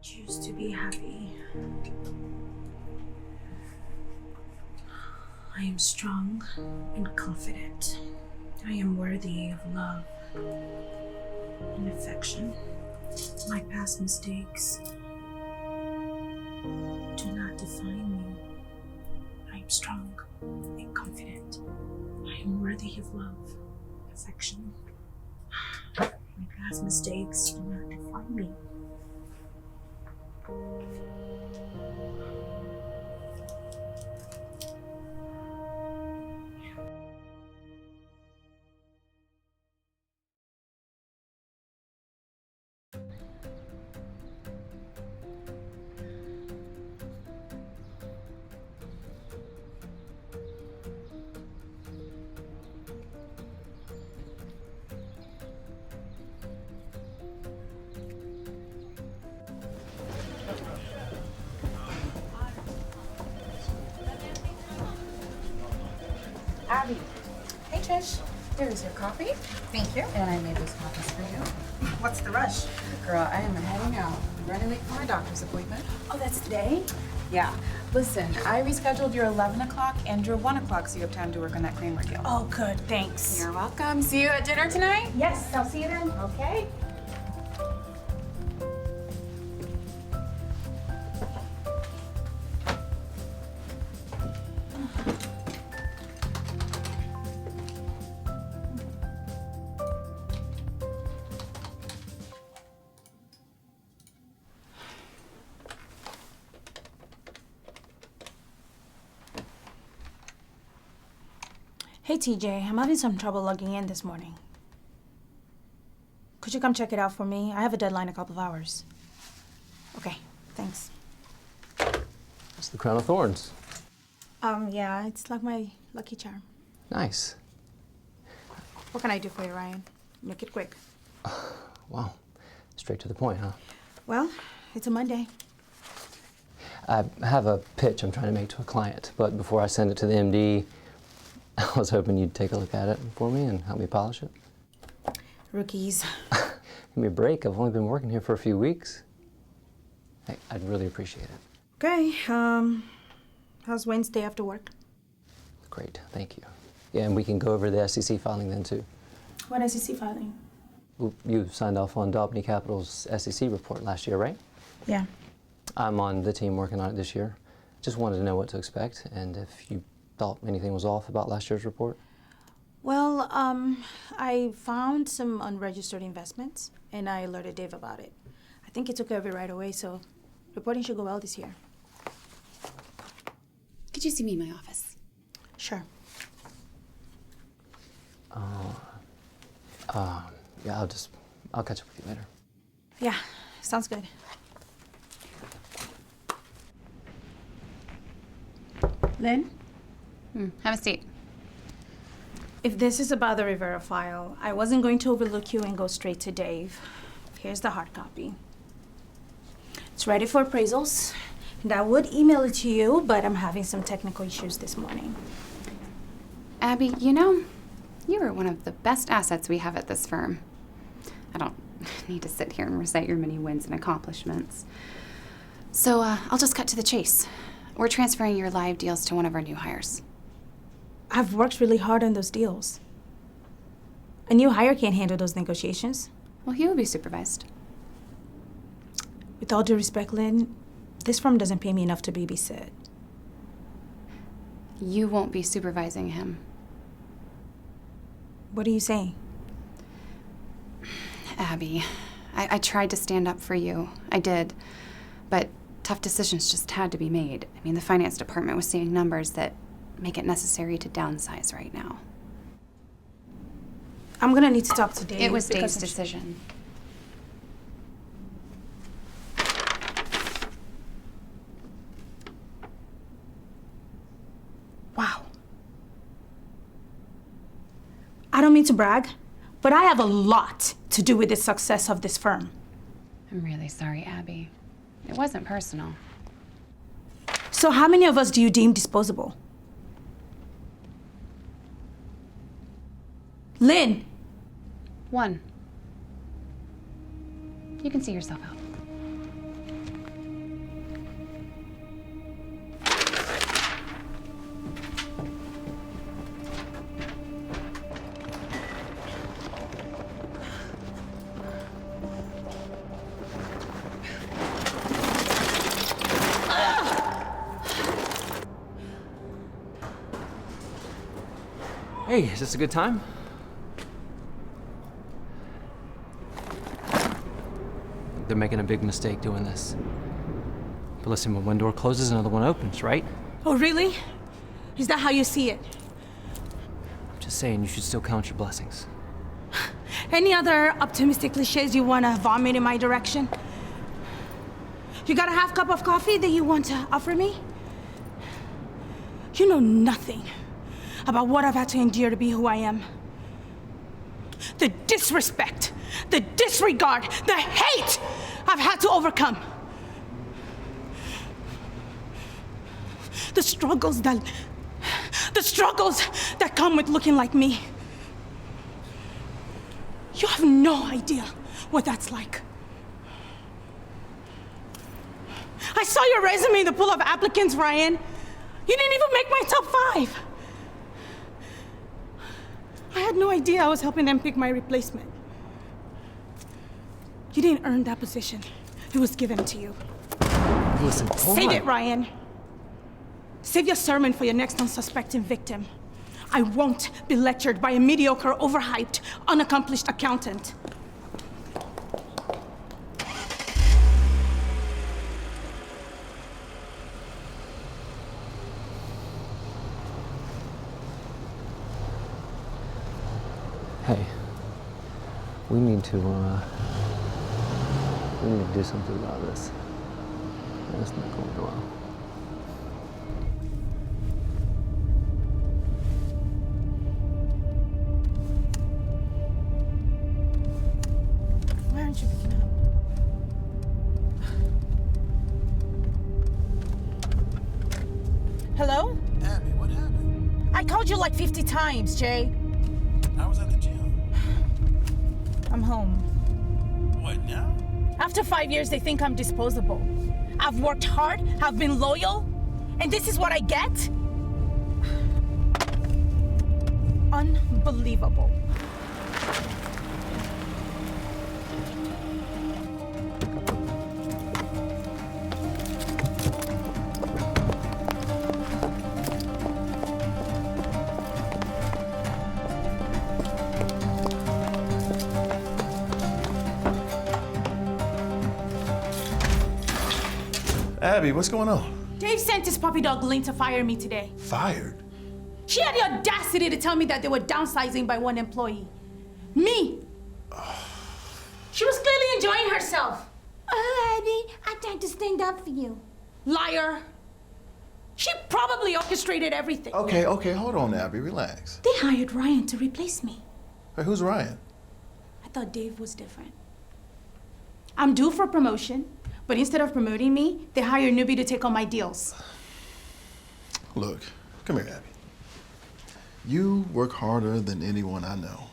Choose to be happy. I am strong and confident. I am worthy of love and affection. My past mistakes do not define me. I am strong and confident. I am worthy of love, affection. My past mistakes do not define me. Abby. Hey, Trish. Here's your coffee. Thank you. And I made those coffees for you. What's the rush? Girl, I am heading out. I'm running late for my doctor's appointment. Oh, that's today? Yeah. Listen, I rescheduled your 11 o'clock and your 1 o'clock so you have time to work on that Kramer deal. Oh, good. Thanks. You're welcome. See you at dinner tonight? Yes, I'll see you then. Okay. Hey TJ, I'm having some trouble logging in this morning. Could you come check it out for me? I have a deadline in a couple of hours. Okay, thanks. It's the crown of thorns. Yeah, it's like my lucky charm. Nice. What can I do for you, Ryan? Make it quick. Wow. Straight to the point, huh? Well, it's a Monday. I have a pitch I'm trying to make to a client, but before I send it to the MD, I was hoping you'd take a look at it for me and help me polish it. Rookies. Give me a break. I've only been working here for a few weeks. Hey, I'd really appreciate it. Okay, how's Wednesday after work? Great, thank you. Yeah, and we can go over the SEC filing then too. What SEC filing? Well, you signed off on Daubney Capital's SEC report last year, right? Yeah. I'm on the team working on it this year. Just wanted to know what to expect and if you thought anything was off about last year's report. Well, I found some unregistered investments and I alerted Dave about it. I think he took care of it right away, so reporting should go well this year. Could you see me in my office? Sure. Yeah, I'll catch up with you later. Yeah, sounds good. Lynn? Have a seat. If this is about the Rivera file, I wasn't going to overlook you and go straight to Dave. Here's the hard copy. It's ready for appraisals, and I would email it to you, but I'm having some technical issues this morning. Abby, you know, you are one of the best assets we have at this firm. I don't need to sit here and recite your many wins and accomplishments. So I'll just cut to the chase. We're transferring your live deals to one of our new hires. I've worked really hard on those deals. A new hire can't handle those negotiations. Well, he will be supervised. With all due respect, Lynn, this firm doesn't pay me enough to babysit. You won't be supervising him. What are you saying? Abby, I tried to stand up for you. I did. But tough decisions just had to be made. I mean, the finance department was seeing numbers that make it necessary to downsize right now. I'm gonna need to talk to Dave. It was because Dave's decision. Wow. I don't mean to brag, but I have a lot to do with the success of this firm. I'm really sorry, Abby. It wasn't personal. So how many of us do you deem disposable? Lynn! One. You can see yourself out. Hey, is this a good time? They're making a big mistake doing this. But listen, when one door closes, another one opens, right? Oh, really? Is that how you see it? I'm just saying you should still count your blessings. Any other optimistic cliches you want to vomit in my direction? You got a half cup of coffee that you want to offer me? You know nothing about what I've had to endure to be who I am. The disrespect, the disregard, the hate I've had to overcome. The struggles that come with looking like me. You have no idea what that's like. I saw your resume in the pool of applicants, Ryan. You didn't even make my top 5. I had no idea I was helping them pick my replacement. You didn't earn that position. It was given to you. Listen, hold Save on. it, Ryan. Save your sermon for your next unsuspecting victim. I won't be lectured by a mediocre, overhyped, unaccomplished accountant. Hey, we need to do something about this. That's not going well. Why aren't you picking up? Hello? Abby, what happened? I called you like 50 times, Jay. I was at the gym. I'm home. What now? After 5 years, they think I'm disposable. I've worked hard, I've been loyal, and this is what I get? Unbelievable. Abby, what's going on? Dave sent his puppy dog Lynn to fire me today. Fired? She had the audacity to tell me that they were downsizing by one employee. Me! She was clearly enjoying herself. Oh, Abby, I tried to stand up for you. Liar. She probably orchestrated everything. Okay, hold on, Abby, relax. They hired Ryan to replace me. Hey, who's Ryan? I thought Dave was different. I'm due for promotion, but instead of promoting me, they hire a newbie to take on my deals. Look, come here, Abby. You work harder than anyone I know.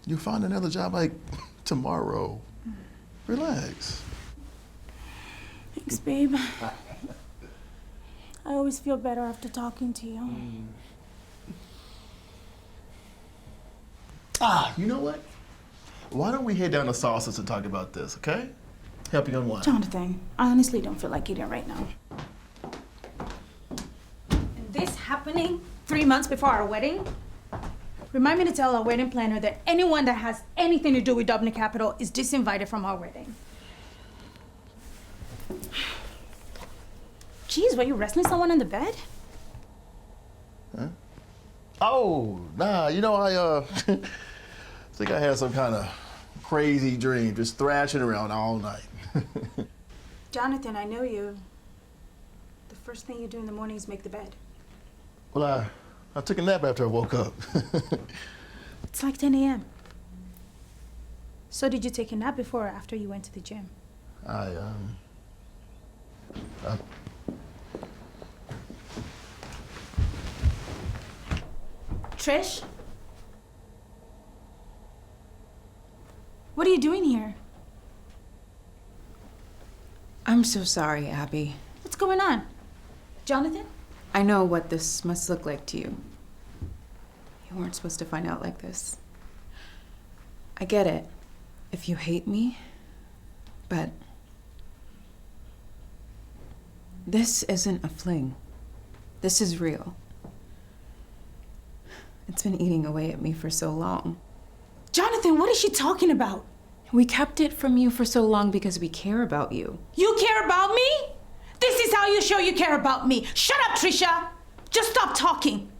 You'll find another job like tomorrow. Relax. Thanks, babe. I always feel better after talking to you. You know what? Why don't we head down to Sauces and talk about this, okay? Help you unwind. Jonathan, I honestly don't feel like eating right now. And this happening 3 months before our wedding? Remind me to tell our wedding planner that anyone that has anything to do with Dublin Capital is disinvited from our wedding. Jeez, were you wrestling someone in the bed? Huh? Oh, nah, you know, I think I had some kind of crazy dream, just thrashing around all night. Jonathan, I know you. The first thing you do in the morning is make the bed. Well, I took a nap after I woke up. It's like 10 a.m. So did you take a nap before or after you went to the gym? Trish? What are you doing here? I'm so sorry, Abby. What's going on? Jonathan? I know what this must look like to you. You weren't supposed to find out like this. I get it, if you hate me, but this isn't a fling. This is real. It's been eating away at me for so long. Jonathan, what is she talking about? We kept it from you for so long because we care about you. You care about me? This is how you show you care about me. Shut up, Trisha. Just stop talking.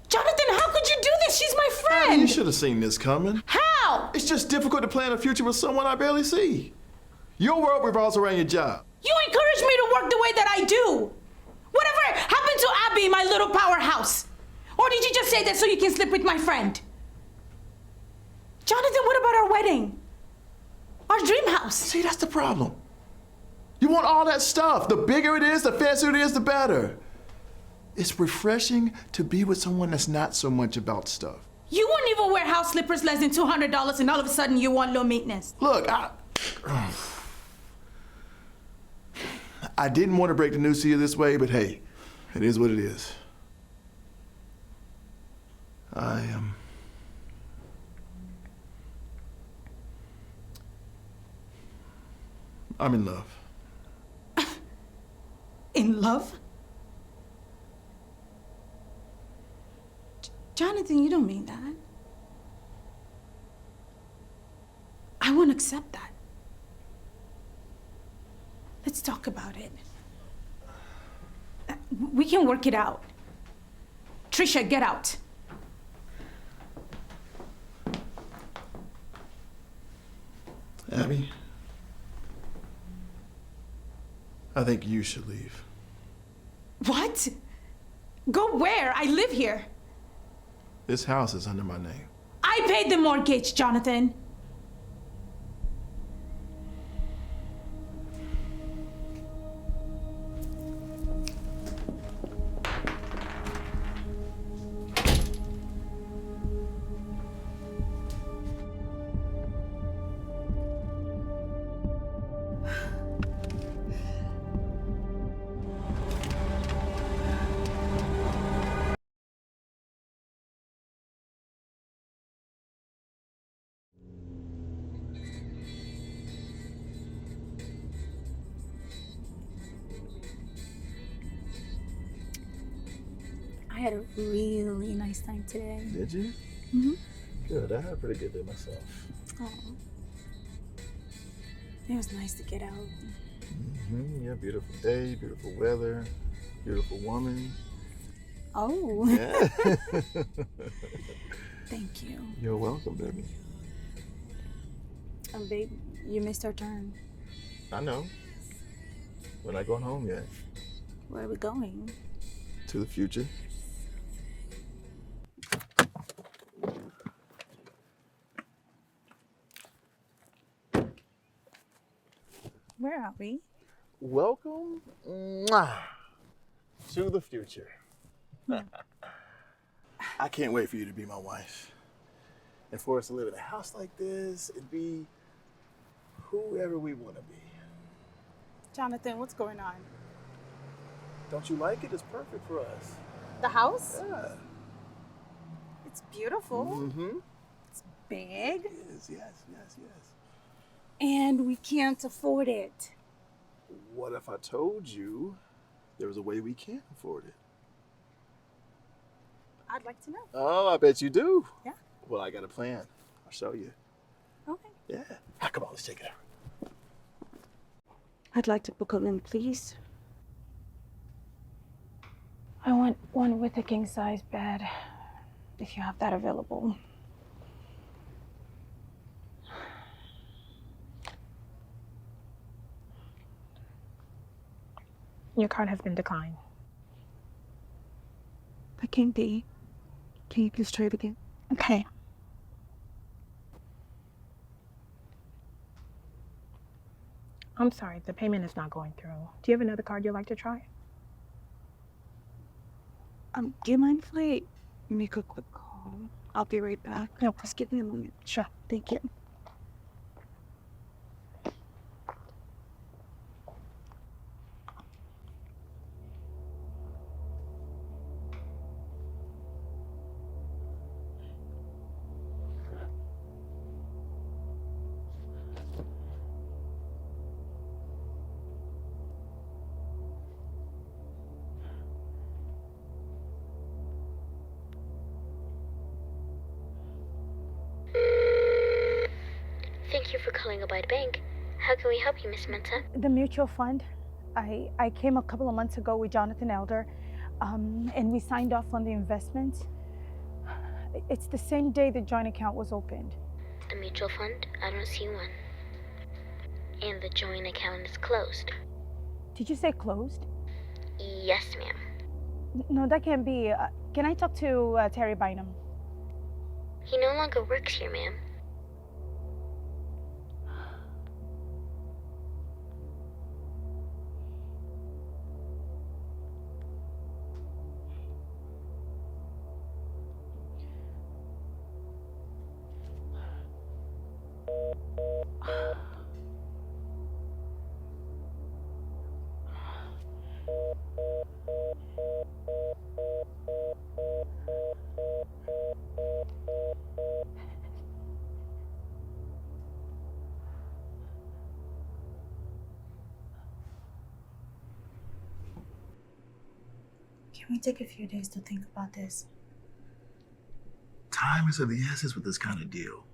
Jonathan, how could you do this? She's my friend. You should have seen this coming. How? It's just difficult to plan a future with someone I barely see. Your world revolves around your job. You encourage me to work the way that I do. Whatever happened to Abby, my little powerhouse? Or did you just say that so you can slip with my friend? Jonathan, what about our wedding? Our dream house? See, that's the problem. You want all that stuff. The bigger it is, the fancier it is, the better. It's refreshing to be with someone that's not so much about stuff. You wouldn't even wear house slippers less than $200 and all of a sudden you want low maintenance. Look, I didn't want to break the news to you this way, but hey, it is what it is. I'm in love. In love? Jonathan, you don't mean that. I won't accept that. Let's talk about it. We can work it out. Trisha, get out. Abby, I think you should leave. What? Go where? I live here. This house is under my name. I paid the mortgage, Jonathan. I had a really nice time today. Did you? Mm-hmm. Good. I had a pretty good day myself. Oh. It was nice to get out. Yeah, beautiful day, beautiful weather, beautiful woman. Oh. Yeah. Thank you. You're welcome, baby. Babe, you missed our turn. I know. We're not going home yet. Where are we going? To the future. Where are we? Welcome to the future. I can't wait for you to be my wife. And for us to live in a house like this and be whoever we want to be. Jonathan, what's going on? Don't you like it? It's perfect for us. The house? Yeah. It's beautiful. Mm-hmm. It's big. It is, yes. And we can't afford it. What if I told you there was a way we can afford it? I'd like to know. Oh, I bet you do. Yeah. Well, I got a plan. I'll show you. Okay. Yeah. Come on, let's check it out. I'd like to book a room, please. I want one with a king-size bed, if you have that available. Your card has been declined. That can't be. Can you please try it again? Okay. I'm sorry, the payment is not going through. Do you have another card you'd like to try? Do you mind if I make a quick call? I'll be right back. No. Just give me a moment. Sure. Thank you. for calling Abide Bank. How can we help you, Miss Menta? The mutual fund. I came a couple of months ago with Jonathan Elder, and we signed off on the investment. It's the same day the joint account was opened. The mutual fund? I don't see one. And the joint account is closed. Did you say closed? Yes, ma'am. No, that can't be. Can I talk to Terry Bynum? He no longer works here, ma'am. Can we take a few days to think about this? Time is of the essence with this kind of deal.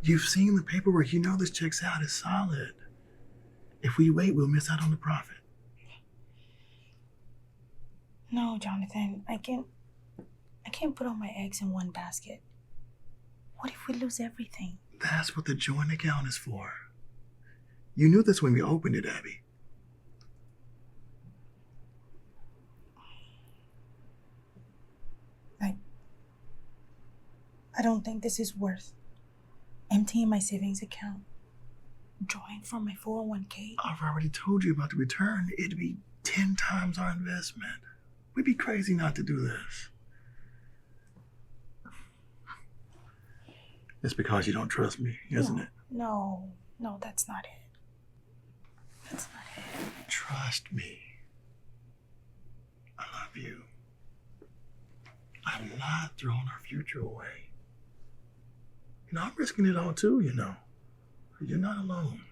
You've seen the paperwork. You know this checks out. It's solid. If we wait, we'll miss out on the profit. No, Jonathan, I can't put all my eggs in one basket. What if we lose everything? That's what the joint account is for. You knew this when we opened it, Abby. I don't think this is worth emptying my savings account, drawing from my 401k. I've already told you about the return. It'd be 10 times our investment. We'd be crazy not to do this. It's because you don't trust me, isn't it? No, that's not it. That's not it. Trust me. I love you. I'm not throwing our future away. You know, I'm risking it all too, you know. You're not alone.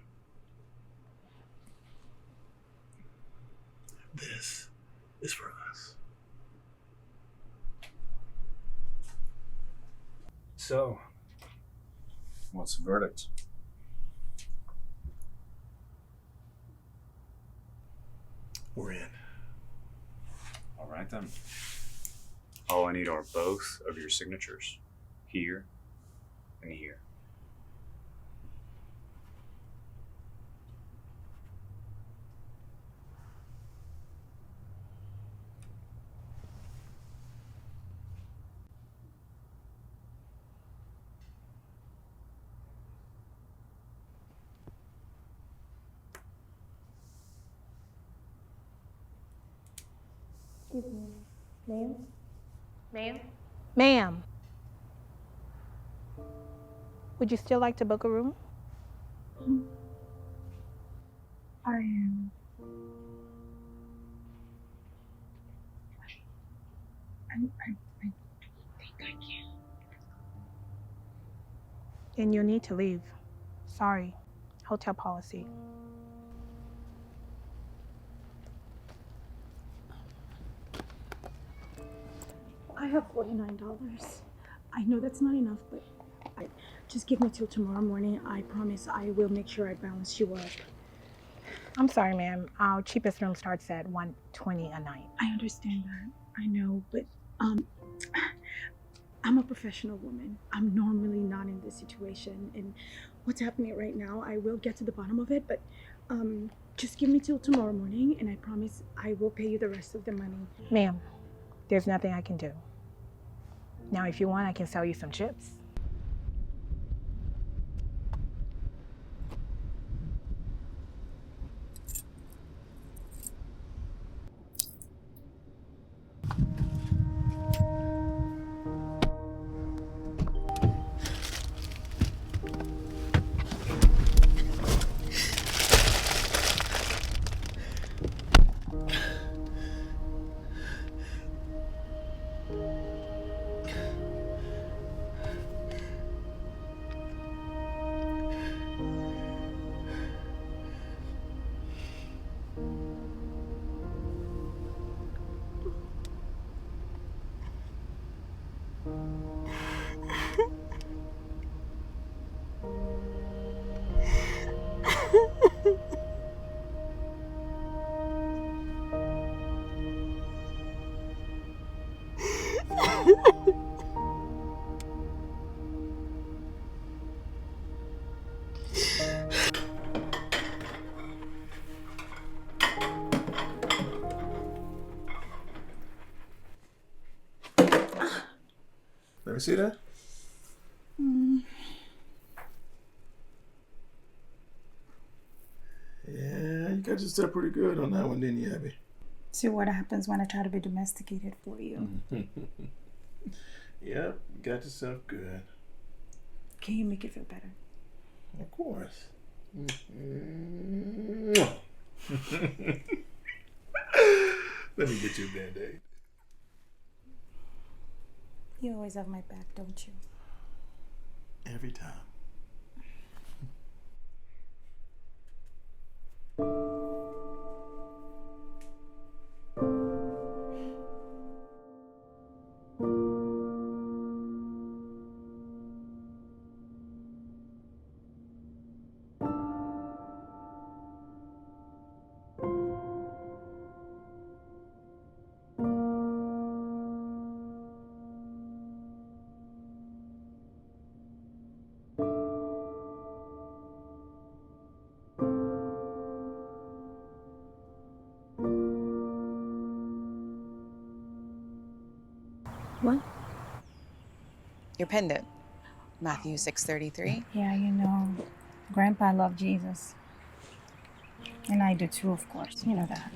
This is for us. So, what's the verdict? We're in. All right then. All I need are both of your signatures. Here and here. Excuse me, ma'am? Ma'am? Ma'am. Would you still like to book a room? I am. I think I can. Then you'll need to leave. Sorry. Hotel policy. I have $49. I know that's not enough, but just give me till tomorrow morning. I promise I will make sure I balance you up. I'm sorry, ma'am. Our cheapest room starts at $120 a night. I understand that. I know, but I'm a professional woman. I'm normally not in this situation, and what's happening right now, I will get to the bottom of it, but just give me till tomorrow morning, and I promise I will pay you the rest of the money. Ma'am, there's nothing I can do. Now, if you want, I can sell you some chips. me see that. Yeah, you got yourself pretty good on that one, didn't you, Abby? See what happens when I try to be domesticated for you. Yep, you got yourself good. Can you make it feel better? Of course. Let me get you a Band-Aid. You always have my back, don't you? Every time. What? Your pendant. Matthew 6:33. Yeah, you know, Grandpa loved Jesus. And I do too, of course. You know that.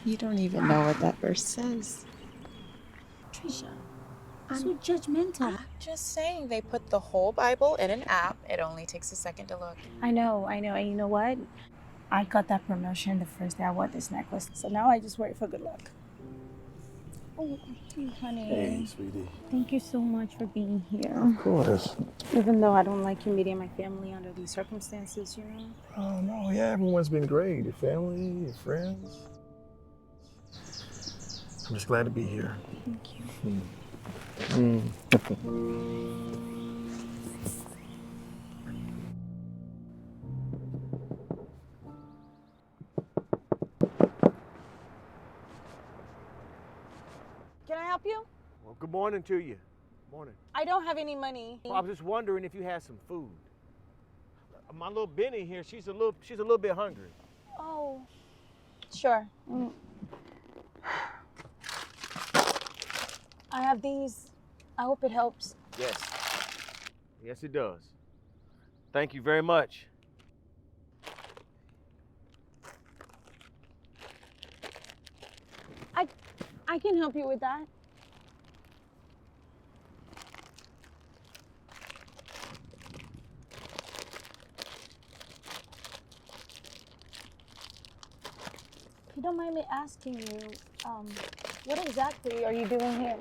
You don't even know what that verse says. Trisha, so judgmental. I'm just saying they put the whole Bible in an app. It only takes a second to look. I know. And you know what? I got that promotion the first day I wore this necklace. So now I just wear it for good luck. Oh, honey. Hey, sweetie. Thank you so much for being here. Of course. Even though I don't like you meeting my family under these circumstances, you know? Oh, no, yeah, everyone's been great. Your family, your friends. I'm just glad to be here. Thank you. Can I help you? Well, good morning to you. Morning. I don't have any money. Well, I was just wondering if you had some food. My little Benny here, she's a little bit hungry. Oh, sure. I have these. I hope it helps. Yes. Yes, it does. Thank you very much. I can help you with that. If you don't mind me asking you, what exactly are you doing here?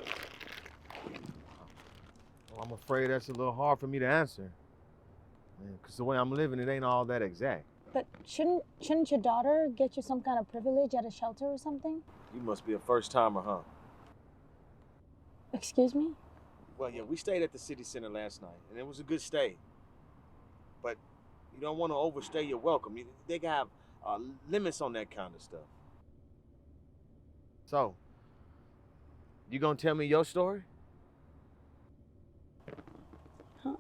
Well, I'm afraid that's a little hard for me to answer. Because the way I'm living, it ain't all that exact. But shouldn't your daughter get you some kind of privilege at a shelter or something? You must be a first-timer, huh? Excuse me? Well, yeah, we stayed at the city center last night, and it was a good stay. But you don't want to overstay your welcome. They have limits on that kind of stuff. So, you gonna tell me your story? Huh?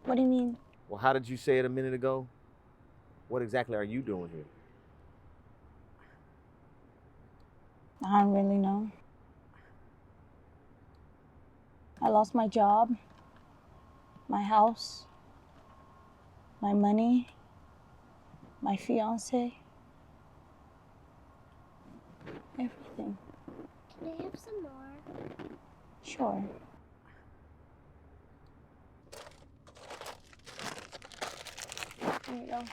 What do you mean? Well, how did you say it a minute ago? What exactly are you doing here? I don't really know. I lost my job, my house, my money, my fiance, everything. Can I have some more? Sure. Here you go.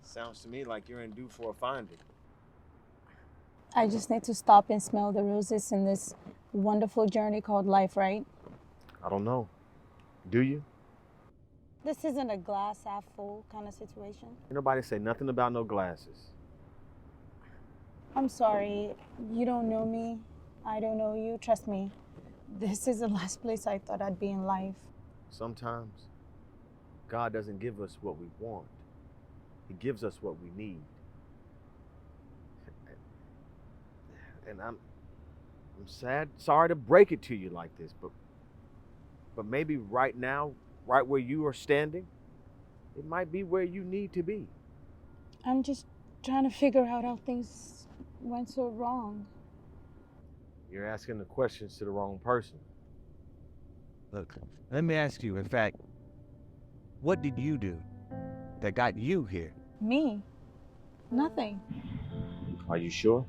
Sounds to me like you're in due for a finding. I just need to stop and smell the roses in this wonderful journey called life, right? I don't know. Do you? This isn't a glass half full kind of situation. Ain't nobody say nothing about no glasses. I'm sorry. You don't know me. I don't know you. Trust me. This is the last place I thought I'd be in life. Sometimes God doesn't give us what we want. He gives us what we need. And I'm sorry to break it to you like this, but maybe right now, right where you are standing, it might be where you need to be. I'm just trying to figure out how things went so wrong. You're asking the questions to the wrong person. Look, let me ask you, in fact, what did you do that got you here? Me? Nothing. Are you sure?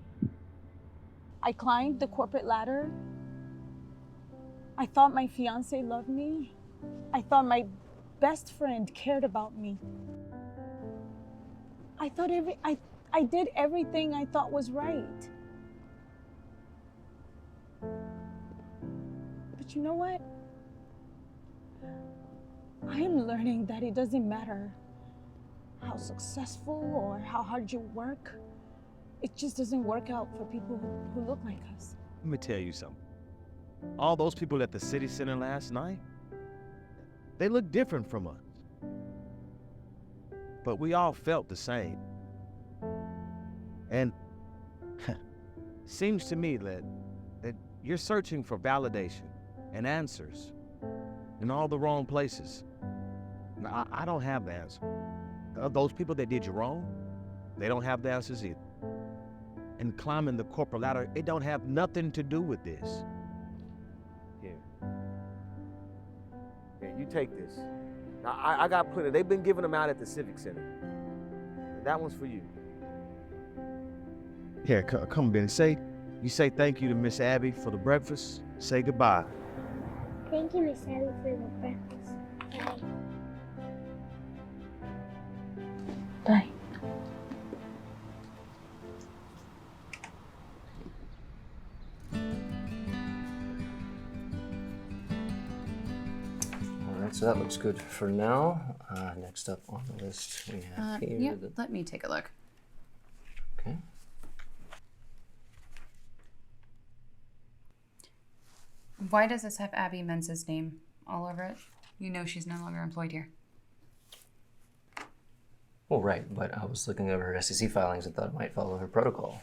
I climbed the corporate ladder. I thought my fiance loved me. I thought my best friend cared about me. I thought I did everything I thought was right. But you know what? I am learning that it doesn't matter how successful or how hard you work. It just doesn't work out for people who look like us. Let me tell you something. All those people at the city center last night, they look different from us. But we all felt the same. And seems to me that you're searching for validation and answers in all the wrong places. Now, I don't have the answer. Those people that did you wrong, they don't have the answers either. And climbing the corporate ladder, it don't have nothing to do with this. Here, you take this. Now, I got plenty. They've been giving them out at the Civic Center. That one's for you. Here, come, Ben. You say thank you to Miss Abby for the breakfast. Say goodbye. Thank you, Miss Abby, for the breakfast. Bye. Bye. Alright, so that looks good for now. Next up on the list we have here. Yeah, let me take a look. Okay. Why does this have Abby Mentz's name all over it? You know she's no longer employed here. Well, right, but I was looking over her SEC filings and thought it might follow her protocol.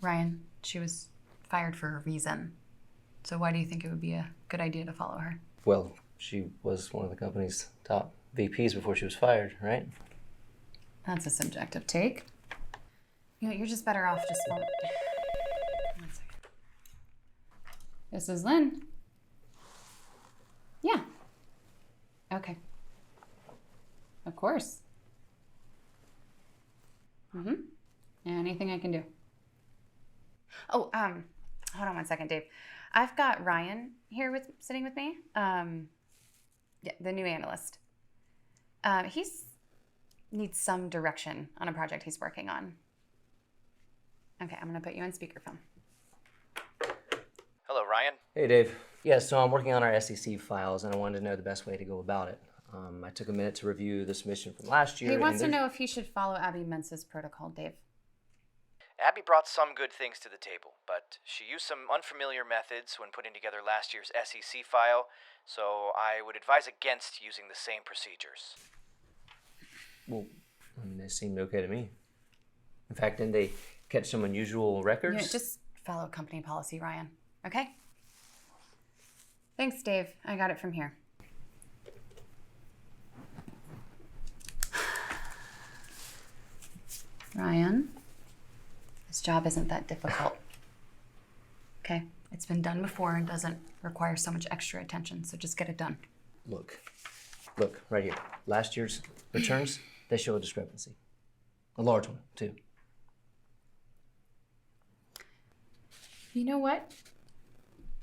Ryan, she was fired for a reason. So why do you think it would be a good idea to follow her? Well, she was one of the company's top VPs before she was fired, right? That's a subjective take. You know, you're just better off just following. One second. This is Lynn. Yeah. Okay. Of course. Anything I can do. Oh, hold on one second, Dave. I've got Ryan here sitting with me. Yeah, the new analyst. He's needs some direction on a project he's working on. Okay, I'm gonna put you on speakerphone. Hello, Ryan. Hey, Dave. Yeah, so I'm working on our SEC files, and I wanted to know the best way to go about it. I took a minute to review the submission from last year. He wants to know if he should follow Abby Mentz's protocol, Dave. Abby brought some good things to the table, but she used some unfamiliar methods when putting together last year's SEC file, so I would advise against using the same procedures. Well, I mean, they seemed okay to me. In fact, didn't they catch some unusual records? You know, just follow company policy, Ryan, okay? Thanks, Dave. I got it from here. Ryan, this job isn't that difficult. Okay? It's been done before and doesn't require so much extra attention, so just get it done. Look, right here. Last year's returns, they show a discrepancy. A large one, too. You know what?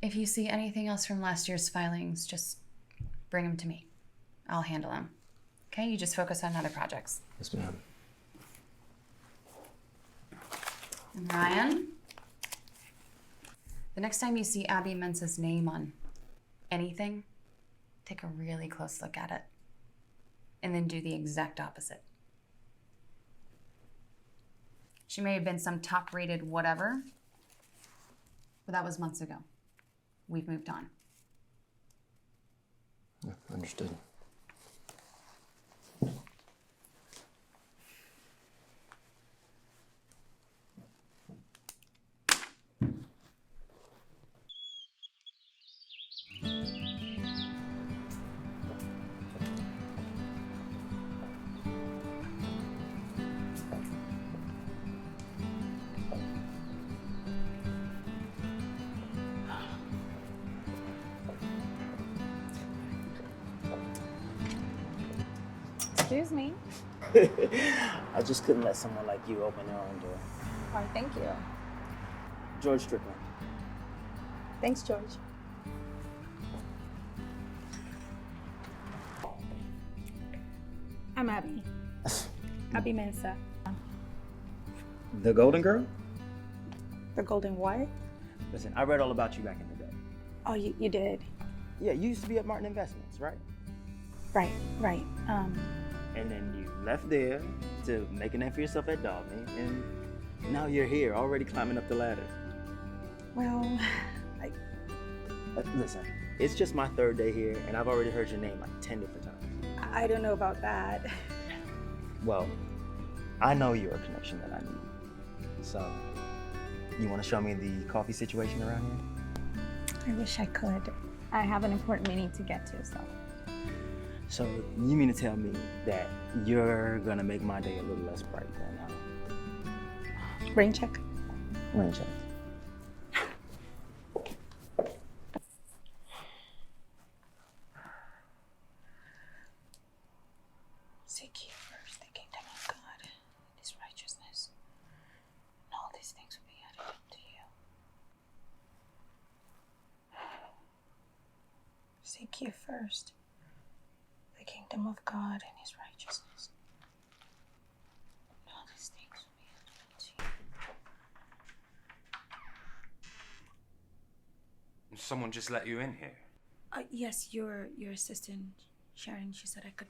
If you see anything else from last year's filings, just bring them to me. I'll handle them. Okay? You just focus on other projects. Yes, ma'am. And Ryan, the next time you see Abby Mentz's name on anything, take a really close look at it. And then do the exact opposite. She may have been some top-rated whatever, but that was months ago. We've moved on. Yeah, understood. Excuse me. I just couldn't let someone like you open their own door. Why, thank you. George Strickland. Thanks, George. I'm Abby. Abby Mensa. The Golden Girl? The Golden what? Listen, I read all about you back in the day. Oh, you did? Yeah, you used to be at Martin Investments, right? Right. And then you left there to make a name for yourself at Dalby, and now you're here, already climbing up the ladder. Well, Listen, it's just my 3rd day here, and I've already heard your name like 10 different times. I don't know about that. Well, I know you're a connection that I need. So, you want to show me the coffee situation around here? I wish I could. I have an important meeting to get to, so. So, you mean to tell me that you're gonna make my day a little less bright then, huh? Rain check. Rain check. Seek ye first the kingdom of God and his righteousness, and all these things will be added unto you. Seek ye first the kingdom of God and his righteousness, and all these things will be added unto you. Someone just let you in here? Yes, your assistant, Sharon, she said I could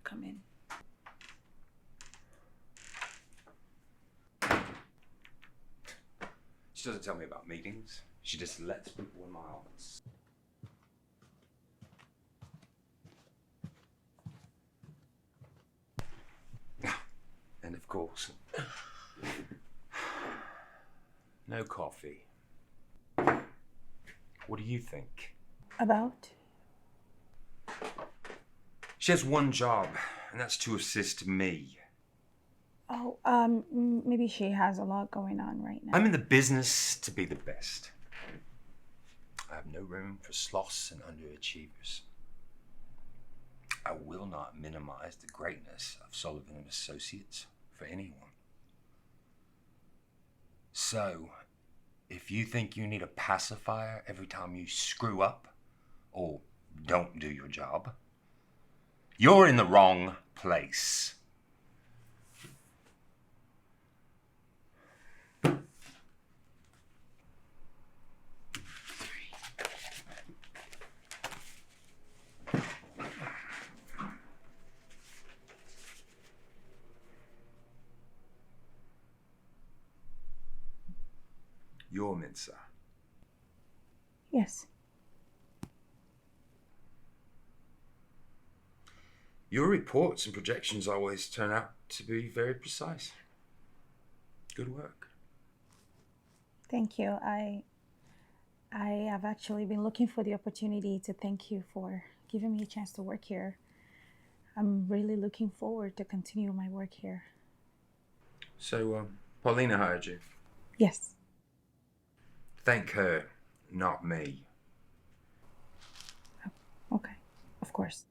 come in. She doesn't tell me about meetings. She just lets people in my office. And of course, no coffee. What do you think? About? She has one job, and that's to assist me. Oh, maybe she has a lot going on right now. I'm in the business to be the best. I have no room for sloths and underachievers. I will not minimize the greatness of Sullivan and Associates for anyone. So, if you think you need a pacifier every time you screw up or don't do your job, you're in the wrong place. You're Mensa. Yes. Your reports and projections always turn out to be very precise. Good work. Thank you. I have actually been looking for the opportunity to thank you for giving me a chance to work here. I'm really looking forward to continue my work here. So, Paulina hired you? Yes. Thank her, not me. Okay, of course.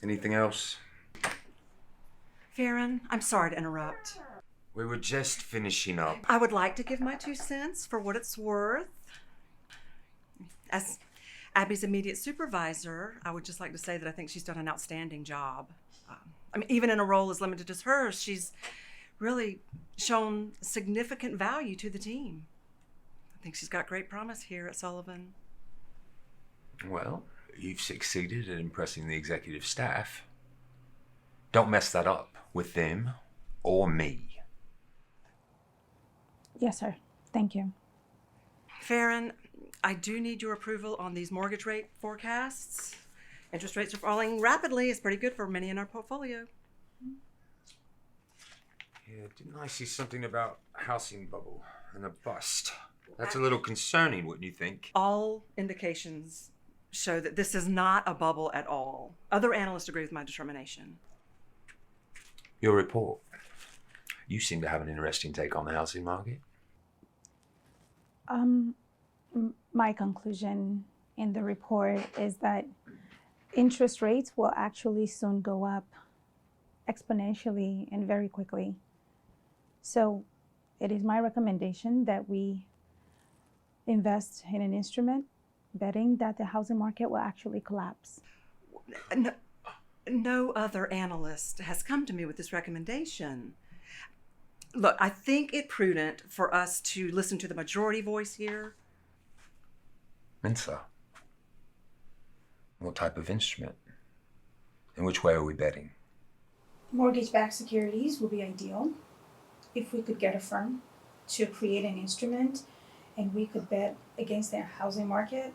Anything else? Farron, I'm sorry to interrupt. We were just finishing up. I would like to give my 2 cents for what it's worth. As Abby's immediate supervisor, I would just like to say that I think she's done an outstanding job. Even in a role as limited as hers, she's really shown significant value to the team. I think she's got great promise here at Sullivan. Well, you've succeeded at impressing the executive staff. Don't mess that up with them or me. Yes, sir. Thank you. Farron, I do need your approval on these mortgage rate forecasts. Interest rates are falling rapidly. It's pretty good for many in our portfolio. Yeah, didn't I see something about housing bubble and a bust? That's a little concerning, wouldn't you think? All indications show that this is not a bubble at all. Other analysts agree with my determination. Your report. You seem to have an interesting take on the housing market. My conclusion in the report is that interest rates will actually soon go up exponentially and very quickly. So it is my recommendation that we invest in an instrument betting that the housing market will actually collapse. No other analyst has come to me with this recommendation. Look, I think it prudent for us to listen to the majority voice here. Mensa, what type of instrument? In which way are we betting? Mortgage-backed securities will be ideal if we could get a firm to create an instrument and we could bet against the housing market.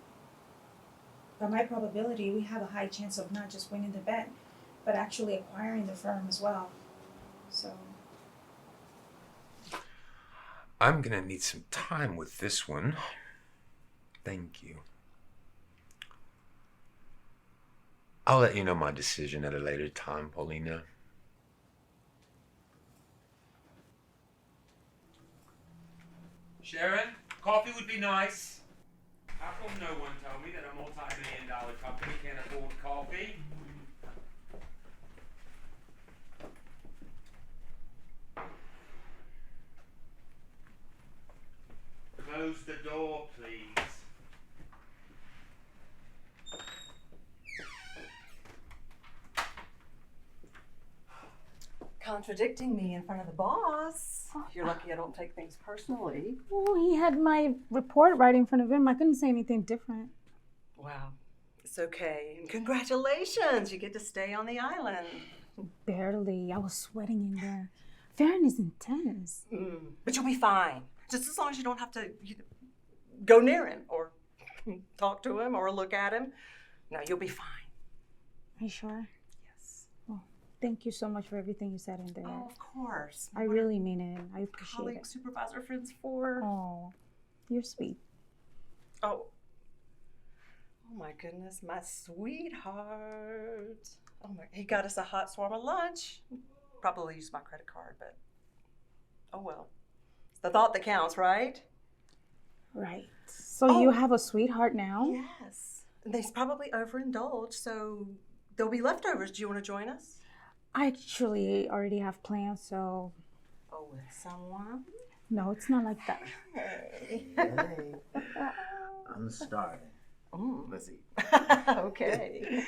By my probability, we have a high chance of not just winning the bet, but actually acquiring the firm as well. So I'm gonna need some time with this one. Thank you. I'll let you know my decision at a later time, Paulina. Sharon, coffee would be nice. How come no one told me that a multi-million-dollar company can't afford coffee? Close the door, please. Contradicting me in front of the boss. You're lucky I don't take things personally. Oh, he had my report right in front of him. I couldn't say anything different. Wow. It's okay. And congratulations. You get to stay on the island. Barely. I was sweating in there. Farron is intense. But you'll be fine. Just as long as you don't have to go near him or talk to him or look at him. No, you'll be fine. Are you sure? Yes. Well, thank you so much for everything you said in there. Oh, of course. I really mean it. I appreciate Colleague, it. supervisor, friends for. Oh, you're sweet. Oh my goodness, my sweetheart. He got us a hot swarm of lunch. Probably used my credit card, but oh well. It's the thought that counts, right? Right. So you have a sweetheart now? Yes. They's probably overindulged, so there'll be leftovers. Do you want to join us? I actually already have plans, so. Oh, with someone? No, it's not like that. Hey. I'm starving. Let's eat. Okay.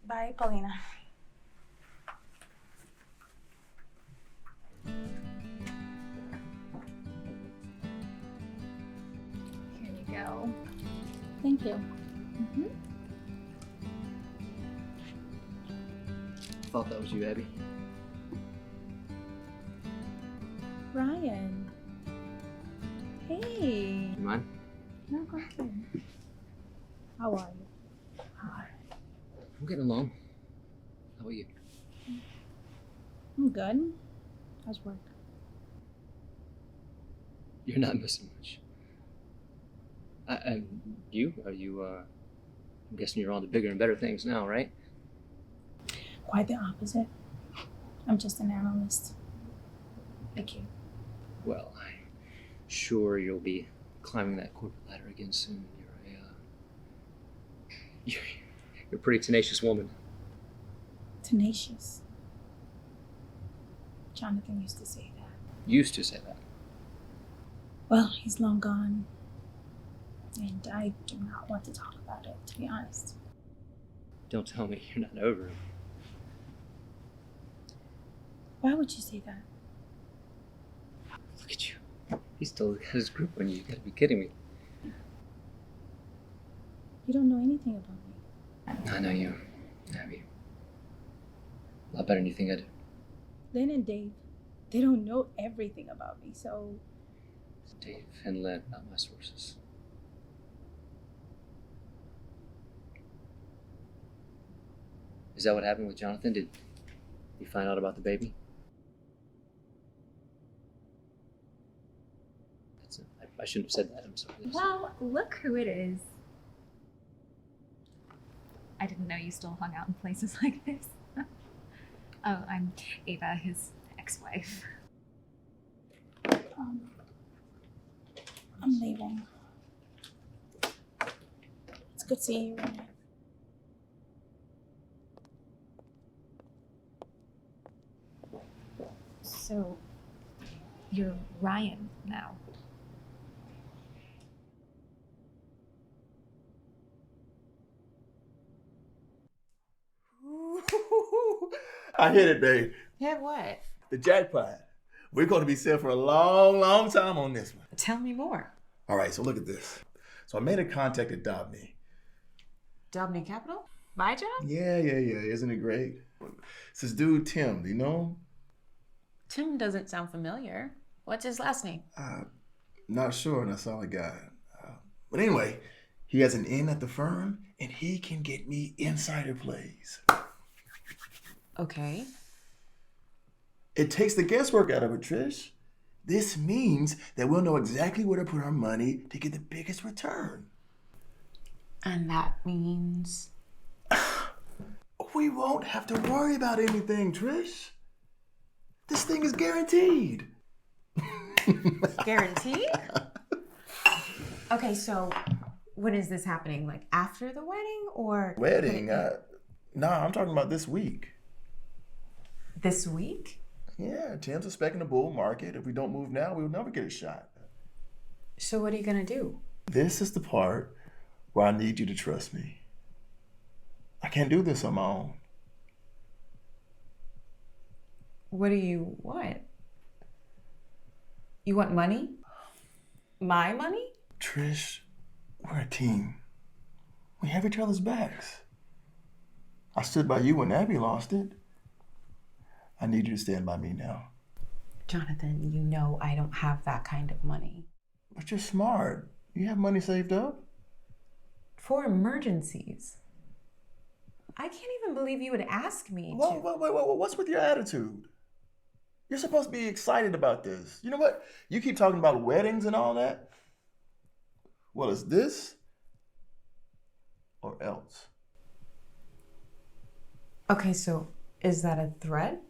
Bye, Paulina. Here you go. Thank you. Thought that was you, Abby. Bryan. Hey. You mind? No, go ahead. How are you? I'm getting along. How about you? I'm good. How's work? You're not missing much. You? Are you, I'm guessing you're on to bigger and better things now, right? Quite the opposite. I'm just an analyst. Like you. Well, I'm sure you'll be climbing that corporate ladder again soon. You're a pretty tenacious woman. Tenacious. Jonathan used to say that. Used to say that. Well, he's long gone. And I do not want to talk about it, to be honest. Don't tell me you're not over him. Why would you say that? Look at you. He still got his grip on you. You gotta be kidding me. You don't know anything about me. I know you, Abby. A lot better than you think I do. Lynn and Dave, they don't know everything about me, so. Dave and Lynn, not my sources. Is that what happened with Jonathan? Did you find out about the baby? I shouldn't have said that. I'm sorry. Well, look who it is. I didn't know you still hung out in places like this. Oh, I'm Ava, his ex-wife. I'm leaving. It's good seeing you, Renee. Ryan now. I hit it, babe. Yeah, what? The jackpot. We're going to be set for a long, long time on this one. Tell me more. All right, so look at this. So I made a contact at Dobney. Dobney Capital? My job? Yeah. Isn't it great? It's this dude, Tim. Do you know him? Tim doesn't sound familiar. What's his last name? Not sure, and I saw the guy. But anyway, he has an in at the firm, and he can get me insider plays. Okay. It takes the guesswork out of it, Trish. This means that we'll know exactly where to put our money to get the biggest return. And that means? We won't have to worry about anything, Trish. This thing is guaranteed. Guaranteed? Okay, so when is this happening? Like after the wedding or? Wedding? Nah, I'm talking about this week. This week? Yeah, Tim's expecting a bull market. If we don't move now, we'll never get a shot. So what are you gonna do? This is the part where I need you to trust me. I can't do this on my own. What do you want? You want money? My money? Trish, we're a team. We have each other's backs. I stood by you when Abby lost it. I need you to stand by me now. Jonathan, you know I don't have that kind of money. But you're smart. You have money saved up? For emergencies. I can't even believe you would ask me Wait, what's with your attitude? You're supposed to be excited about this. You know what? You keep talking about weddings and all that. Well, is this or else? Okay, so is that a threat?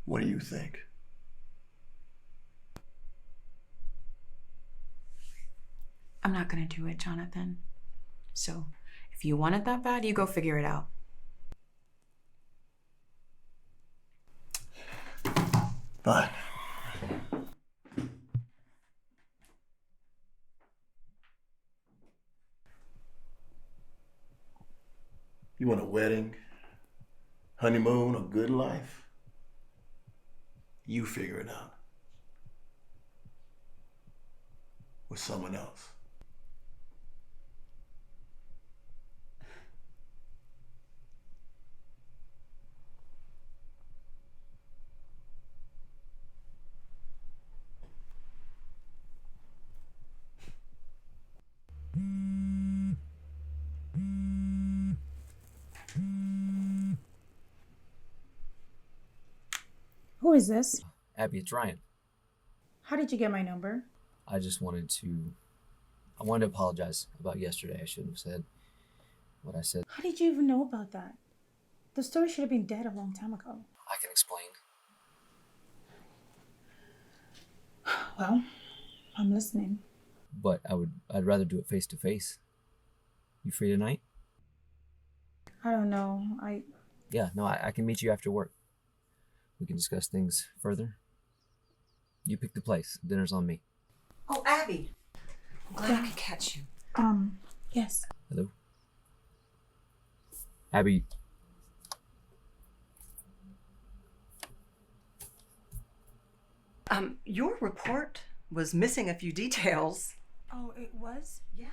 What do you think? I'm not gonna do it, Jonathan. So if you want it that bad, you go figure it out. Fine. You want a wedding, honeymoon, a good life? You figure it out. With someone else. Who is this? Abby, it's Ryan. How did you get my number? I wanted to apologize about yesterday. I shouldn't have said what I said. How did you even know about that? The story should have been dead a long time ago. I can explain. Well, I'm listening. But I'd rather do it face to face. You free tonight? I don't know. Yeah, no, I can meet you after work. We can discuss things further. You pick the place. Dinner's on me. Oh, Abby. I'm glad I could catch you. Yes. Hello? Abby. Your report was missing a few details. Oh, it was? Yes.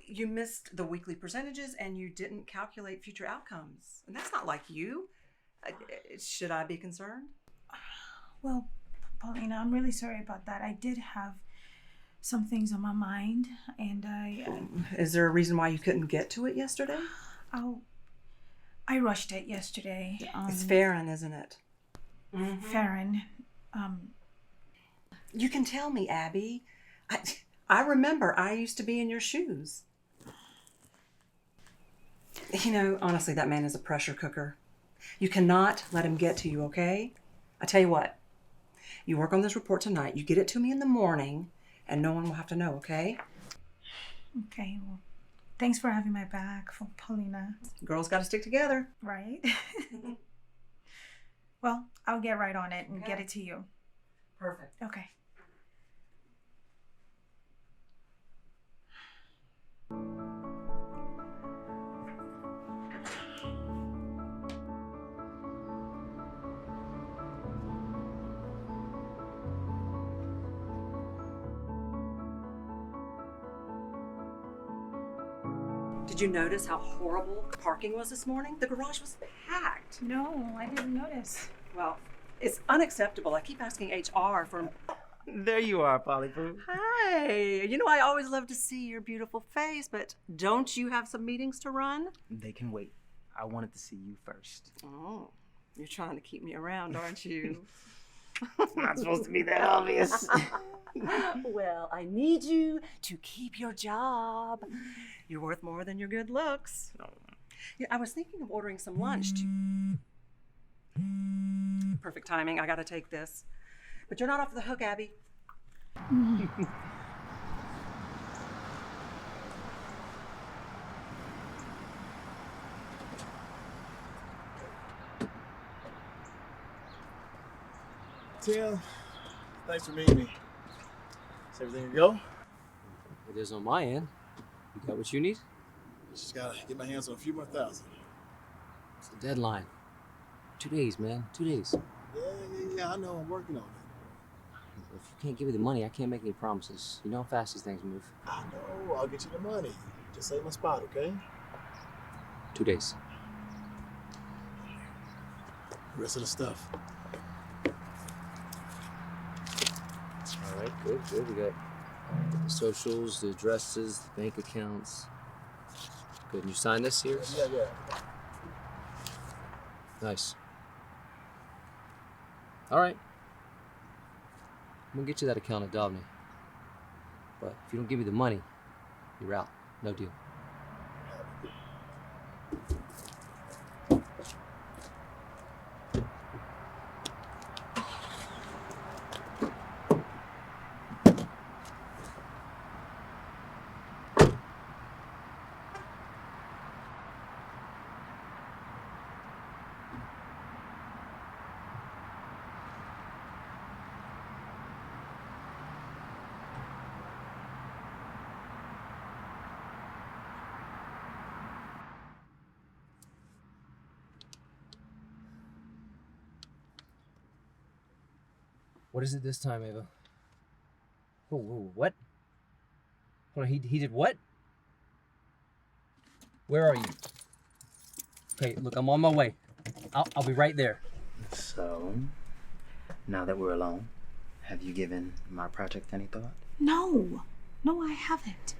You missed the weekly percentages and you didn't calculate future outcomes. And that's not like you. Should I be concerned? Well, Paulina, I'm really sorry about that. I did have some things on my mind, and Is there a reason why you couldn't get to it yesterday? I rushed it yesterday. It's Farron, isn't it? Farron. You can tell me, Abby. I remember I used to be in your shoes. You know, honestly, that man is a pressure cooker. You cannot let him get to you, okay? I tell you what, you work on this report tonight, you get it to me in the morning, and no one will have to know, okay? Okay, well, thanks for having my back, Paulina. Girls got to stick together. Right? Well, I'll get right on it and get it to you. Perfect. Okay. Did you notice how horrible parking was this morning? The garage was packed. No, I didn't notice. Well, it's unacceptable. I keep asking HR for... There you are, Polly Poo. Hi. You know, I always love to see your beautiful face, but don't you have some meetings to run? They can wait. I wanted to see you first. Oh, you're trying to keep me around, aren't you? It's not supposed to be that obvious. Well, I need you to keep your job. You're worth more than your good looks. Yeah, I was thinking of ordering some lunch. Perfect timing. I gotta take this. But you're not off the hook, Abby. Tim, thanks for meeting me. Is everything to go? It is on my end. You got what you need? Just gotta get my hands on a few more thousand. It's the deadline. 2 days, man. 2 days. Yeah, I know. I'm working on it. If you can't give me the money, I can't make any promises. You know how fast these things move. I know. I'll get you the money. Just save my spot, okay? 2 days. The rest of the stuff. All right, good. We got the socials, the addresses, the bank accounts. Good. And you signed this here? Yeah. Nice. All right. I'm gonna get you that account at Dobney. But if you don't give me the money, you're out. No deal. What is it this time, Ava? Whoa, what? Hold on, he did what? Where are you? Okay, look, I'm on my way. I'll be right there. So, now that we're alone, have you given my project any thought? No, I haven't.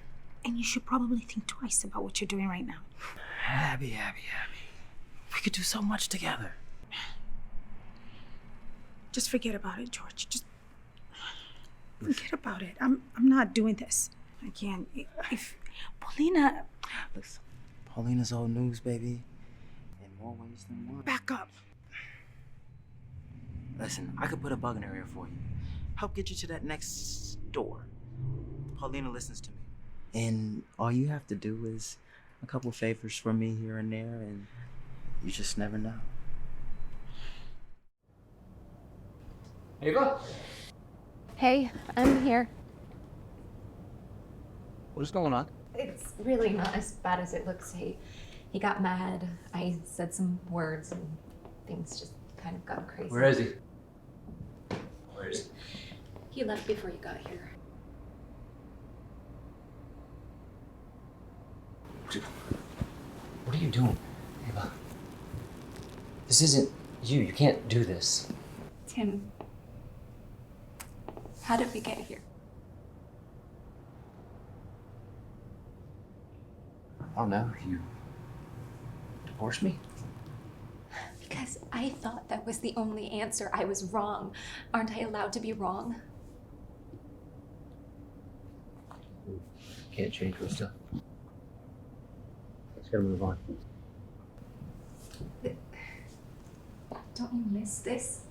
And you should probably think twice about what you're doing right now. Abby. We could do so much together. Just forget about it, George. Just forget about it. I'm not doing this. I can't. If Paulina... Listen, Paulina's old news, baby. In more ways than one. Back up. Listen, I could put a bug in her ear for you. Help get you to that next door. Paulina listens to me. And all you have to do is a couple favors for me here and there, and you just never know. Ava? Hey, I'm here. What is going on? It's really not as bad as it looks. He got mad. I said some words and things just kind of got crazy. Where is he? He left before you got here. What are you doing, Ava? This isn't you. You can't do this. Tim, how did we get here? I don't know. You divorced me? Because I thought that was the only answer. I was wrong. Aren't I allowed to be wrong? Can't change what's done. Just gotta move on. Don't you miss this?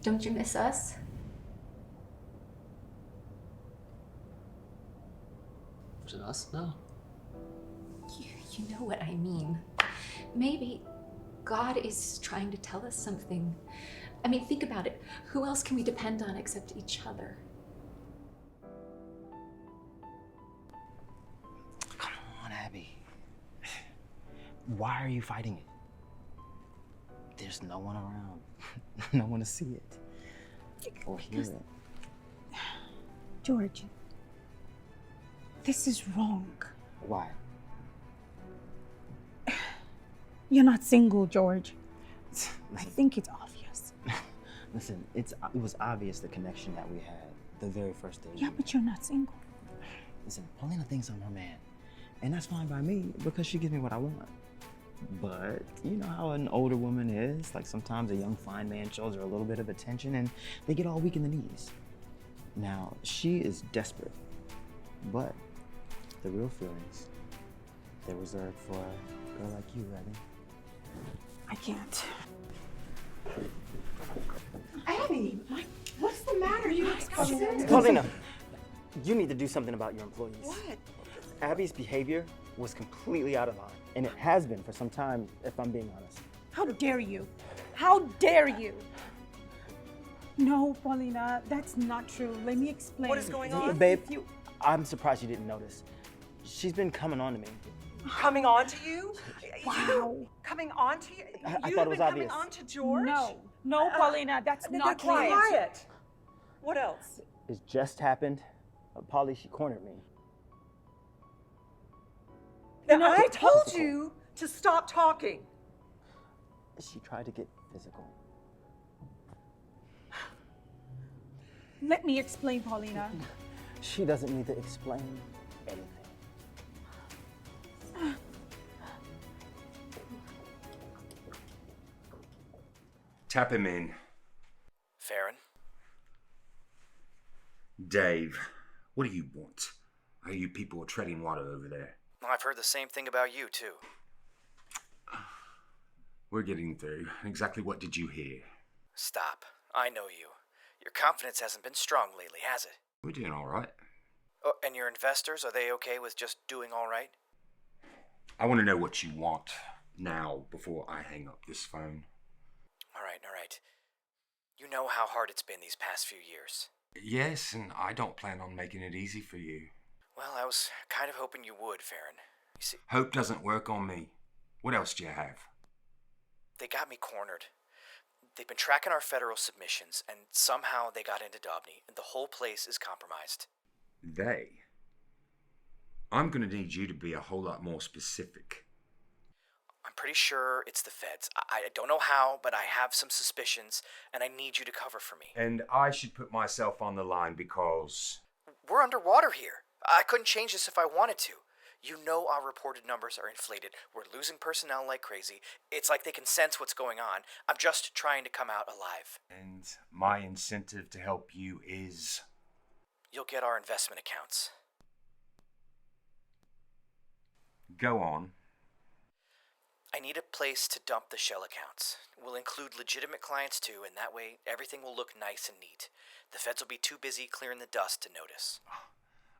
Don't you miss us? Was it us? No. You know what I mean. Maybe God is trying to tell us something. I mean, think about it. Who else can we depend on except each other? Come on, Abby. Why are you fighting it? There's no one around. No one to see it or hear it. George, this is wrong. Why? You're not single, George. I think it's obvious. Listen, it was obvious the connection that we had the very first day. Yeah, but you're not single. Listen, Paulina thinks I'm her man. And that's fine by me because she gives me what I want. But you know how an older woman is. Like sometimes a young fine man shows her a little bit of attention and they get all weak in the knees. Now, she is desperate. But the real feelings, they're reserved for a girl like you, Abby. I can't. Abby, what's the matter? You Paulina, you need to do something about your employees. What? Abby's behavior was completely out of line, and it has been for some time, if I'm being honest. How dare you? How dare you? No, Paulina, that's not true. Let me explain. What is going on? Babe, I'm surprised you didn't notice. She's been coming on to me. Coming on to you? Wow. You coming on to you? I You thought have it was been obvious. coming on to George? No, Paulina, that's not true. quiet. What else? It just happened. Polly, she cornered me. Now, I told you to stop talking. She tried to get physical. Let me explain, Paulina. She doesn't need to explain anything. Tap him in. Farron? Dave, what do you want? Are you people treading water over there? Well, I've heard the same thing about you, too. We're getting through. Exactly what did you hear? Stop. I know you. Your confidence hasn't been strong lately, has it? We're doing all right. Oh, and your investors, are they okay with just doing all right? I want to know what you want now before I hang up this phone. All right, all right. You know how hard it's been these past few years. Yes, and I don't plan on making it easy for you. Well, I was kind of hoping you would, Farron. You see, Hope doesn't work on me. What else do you have? they got me cornered. They've been tracking our federal submissions, and somehow they got into Dobney, and the whole place is compromised. They? I'm going to need you to be a whole lot more specific. I'm pretty sure it's the feds. I don't know how, but I have some suspicions, and I need you to cover for me. And I should put myself on the line because... We're underwater here. I couldn't change this if I wanted to. You know our reported numbers are inflated. We're losing personnel like crazy. It's like they can sense what's going on. I'm just trying to come out alive. And my incentive to help you is... You'll get our investment accounts. Go on. I need a place to dump the shell accounts. We'll include legitimate clients too, and that way everything will look nice and neat. The feds will be too busy clearing the dust to notice.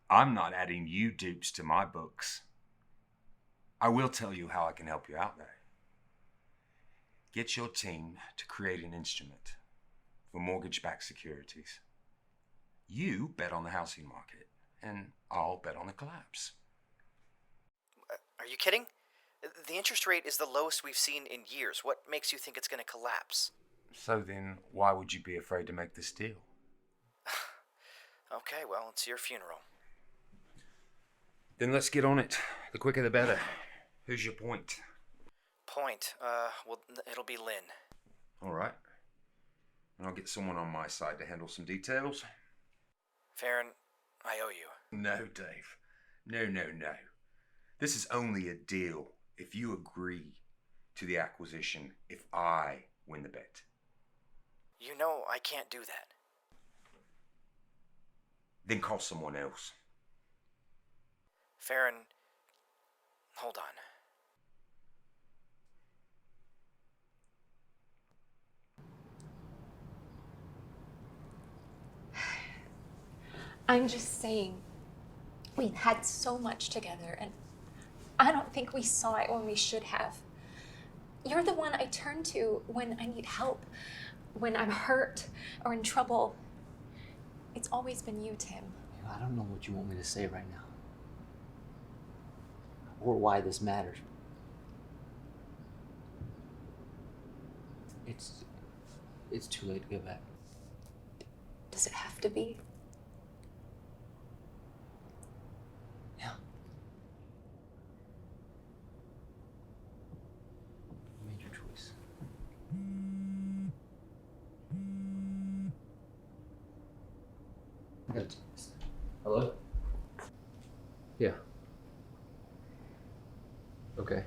I'm not adding you dupes to my books. I will tell you how I can help you out there. Get your team to create an instrument for mortgage-backed securities. You bet on the housing market, and I'll bet on the collapse. Are you kidding? The interest rate is the lowest we've seen in years. What makes you think it's going to collapse? So then, why would you be afraid to make this deal? Okay, well, it's your funeral. Then let's get on it. The quicker the better. Who's your point? Point? Well, it'll be Lynn. All right. And I'll get someone on my side to handle some details. Farron, I owe you. No, Dave. No. This is only a deal if you agree to the acquisition if I win the bet. You know I can't do that. Then call someone else. Farron, hold on. I'm just saying, we've had so much together, and I don't think we saw it when we should have. You're the one I turn to when I need help, when I'm hurt or in trouble. It's always been you, Tim. I don't know what you want me to say right now. Or why this matters. It's too late to go back. Does it have to be? Yeah. You made your choice. I gotta do this. Hello? Yeah. Okay.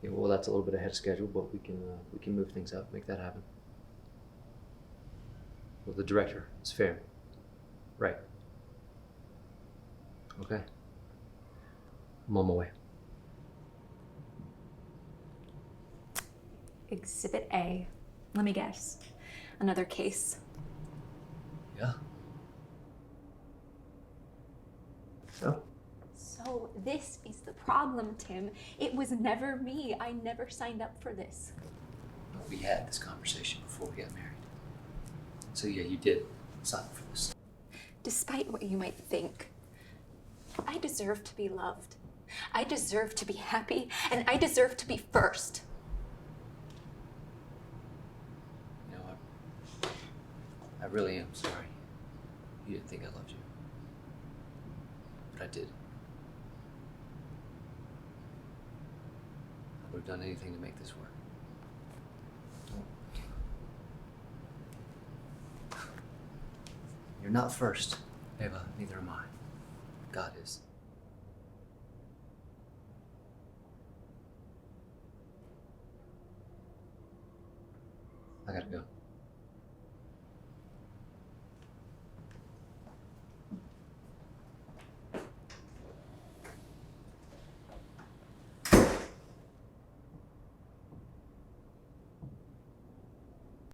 Yeah, well, that's a little bit ahead of schedule, but we can move things up, make that happen. Well, the director is fair. Right. Okay. I'm on my way. Exhibit A. Let me guess. Another case. Yeah. So? So this is the problem, Tim. It was never me. I never signed up for this. We had this conversation before we got married. So yeah, you did sign up for this. Despite what you might think, I deserve to be loved. I deserve to be happy, and I deserve to be first. You know, I really am sorry. You didn't think I loved you. But I did. I would have done anything to make this work. You're not first, Ava. Neither am I. God is. I gotta go.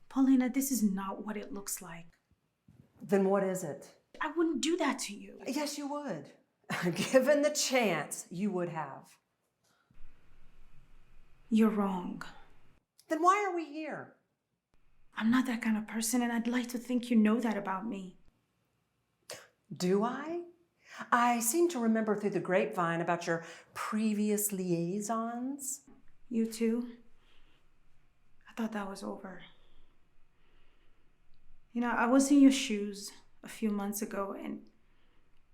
Paulina, this is not what it looks like. Then what is it? I wouldn't do that to you. Yes, you would. Given the chance, you would have. You're wrong. Then why are we here? I'm not that kind of person, and I'd like to think you know that about me. Do I? I seem to remember through the grapevine about your previous liaisons. You too? I thought that was over. You know, I was in your shoes a few months ago, and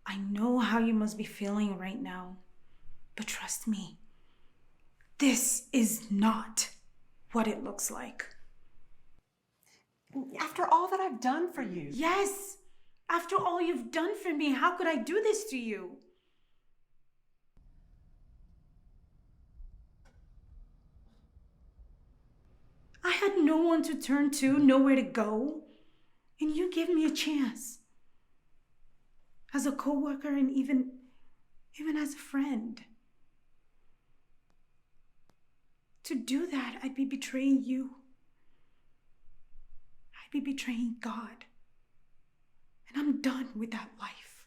I know how you must be feeling right now. But trust me, this is not what it looks like. After all that I've done for you. Yes! After all you've done for me, how could I do this to you? I had no one to turn to, nowhere to go. And you gave me a chance. As a coworker and even as a friend. To do that, I'd be betraying you. I'd be betraying God. And I'm done with that life.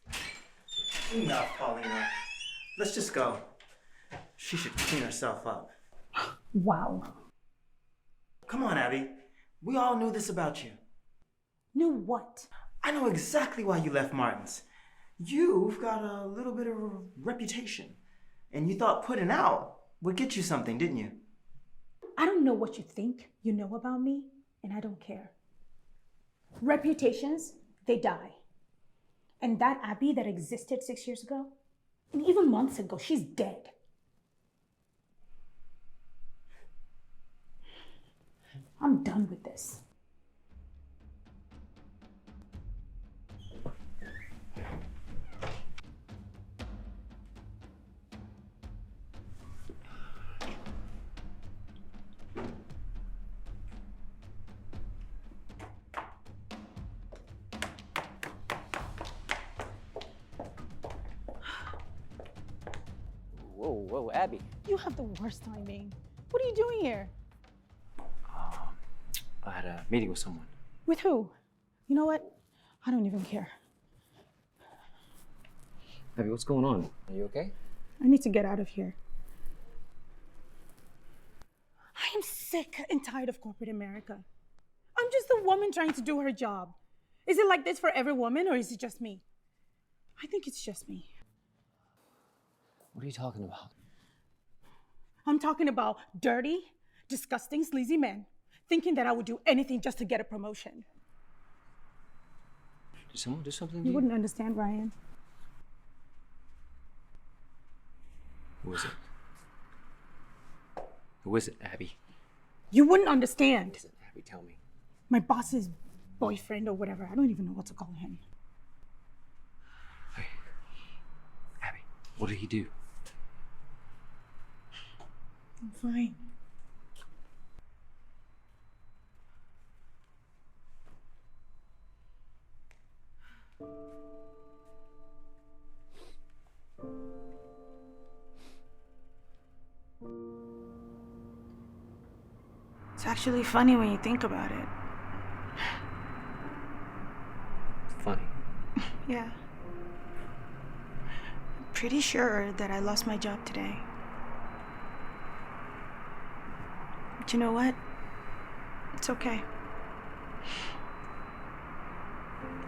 Enough, Paulina. Let's just go. She should clean herself up. Wow. Come on, Abby. We all knew this about you. Knew what? I know exactly why you left Martin's. You've got a little bit of a reputation. And you thought putting out would get you something, didn't you? I don't know what you think you know about me, and I don't care. Reputations, they die. And that Abby that existed 6 years ago, and even months ago, she's dead. I'm done with this. Whoa, Abby. You have the worst timing. What are you doing here? I had a meeting with someone. With who? You know what? I don't even care. Abby, what's going on? Are you okay? I need to get out of here. sick and tired of corporate America. I'm just a woman trying to do her job. Is it like this for every woman, or is it just me? I think it's just me. What are you talking about? I'm talking about dirty, disgusting, sleazy men thinking that I would do anything just to get a promotion. Did someone do something to You you? wouldn't understand, Bryan. Who is it? Who is it, Abby? You wouldn't understand. Who is it, Abby? Tell me. My boss's boyfriend or whatever. I don't even know what to call him. Hey, Abby, what did he do? I'm fine. It's actually funny when you think about it. Funny. Yeah. I'm pretty sure that I lost my job today. But you know what? It's okay.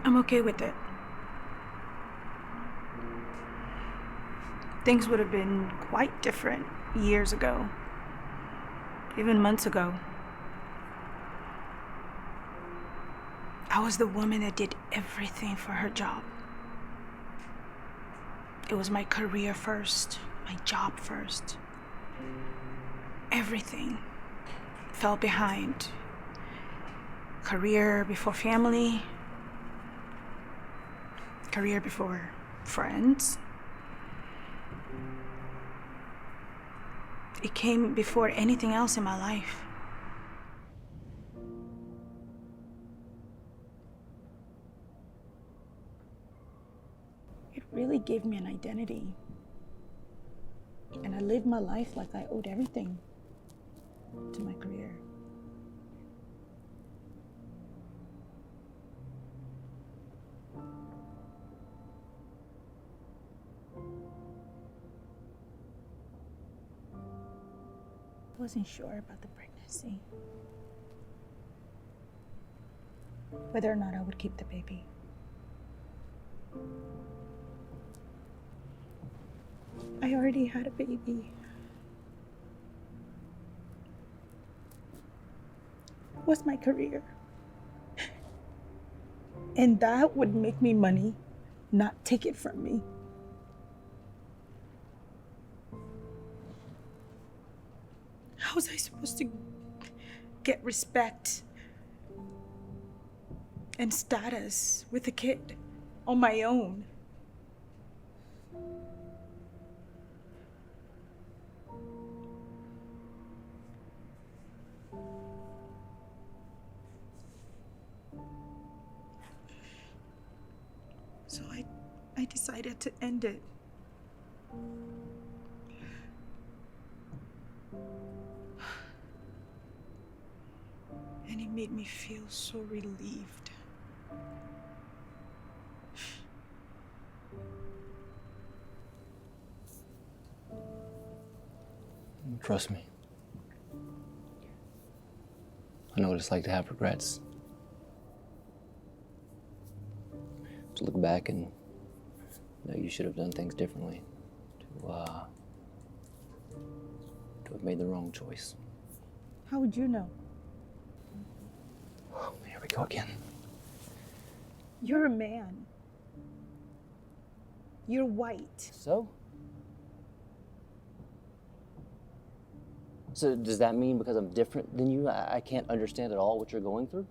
I'm okay with it. Things would have been quite different years ago, even months ago. I was the woman that did everything for her job. It was my career first, my job first. Everything fell behind. Career before family. Career before friends. It came before anything else in my life. It really gave me an identity. And I lived my life like I owed everything to my career. I wasn't sure about the pregnancy. Whether or not I would keep the baby. I already had a baby. It was my career. And that would make me money, not take it from me. How was I supposed to get respect and status with a kid on my own? So I decided to end it. And it made me feel so relieved. Trust me. I know what it's like to have regrets. To look back and know you should have done things differently. To have made the wrong choice. How would you know? Oh, here we go again. You're a man. You're white. So? So does that mean because I'm different than you, I can't understand at all what you're going through?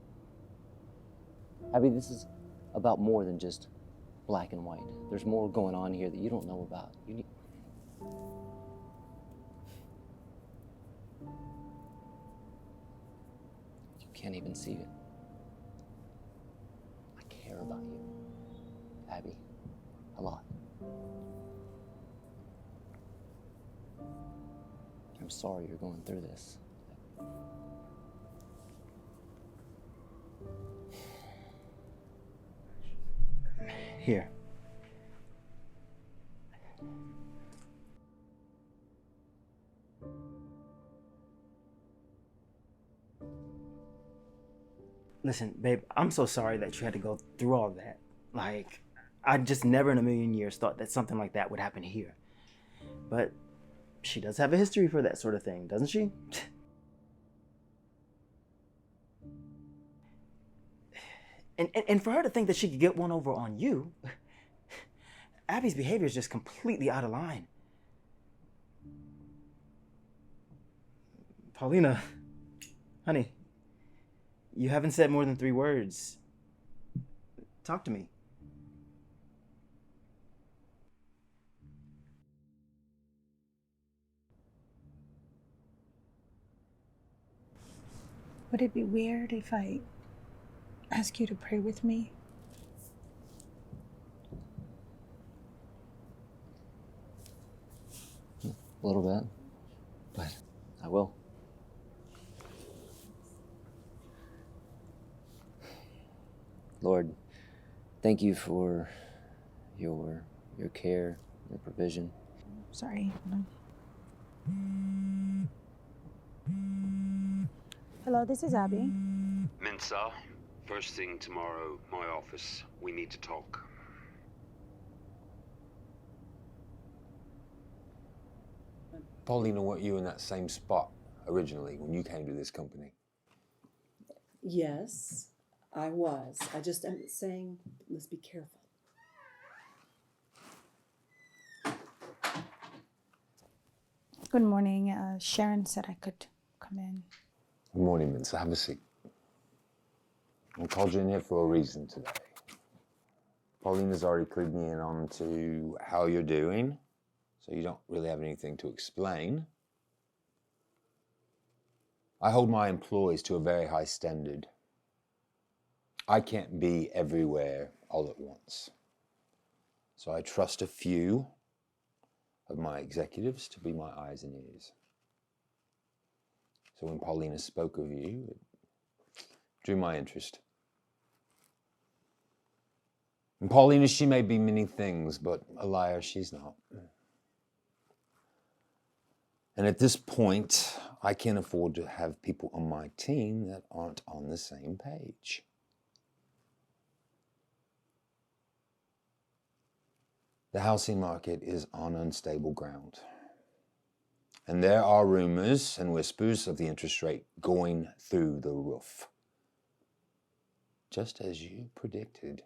I mean, this is about more than just black and white. There's more going on here that you don't know about. You can't even see it. I care about you, Abby, a lot. I'm sorry you're going through this. Here. Listen, babe, I'm so sorry that you had to go through all that. Like, I just never in a million years thought that something like that would happen here. But she does have a history for that sort of thing, doesn't she? And for her to think that she could get one over on you, Abby's behavior is just completely out of line. Paulina, honey, you haven't said more than 3 words. Talk to me. Would it be weird if I ask you to pray with me? A little bit, but I will. Lord, thank you for your care, your provision. Sorry. Hello, this is Abby. Mensa, first thing tomorrow, my office. We need to talk. Paulina, weren't you in that same spot originally when you came to this company? Yes, I was. I just am saying, let's be careful. Good morning. Sharon said I could come in. Good morning, Mensa. Have a seat. I called you in here for a reason today. Paulina's already clued me in on to how you're doing, so you don't really have anything to explain. I hold my employees to a very high standard. I can't be everywhere all at once. So I trust a few of my executives to be my eyes and ears. So when Paulina spoke of you, it drew my interest. And Paulina, she may be many things, but a liar she's not. And at this point, I can't afford to have people on my team that aren't on the same page. The housing market is on unstable ground. And there are rumors and whispers of the interest rate going through the roof. Just as you predicted.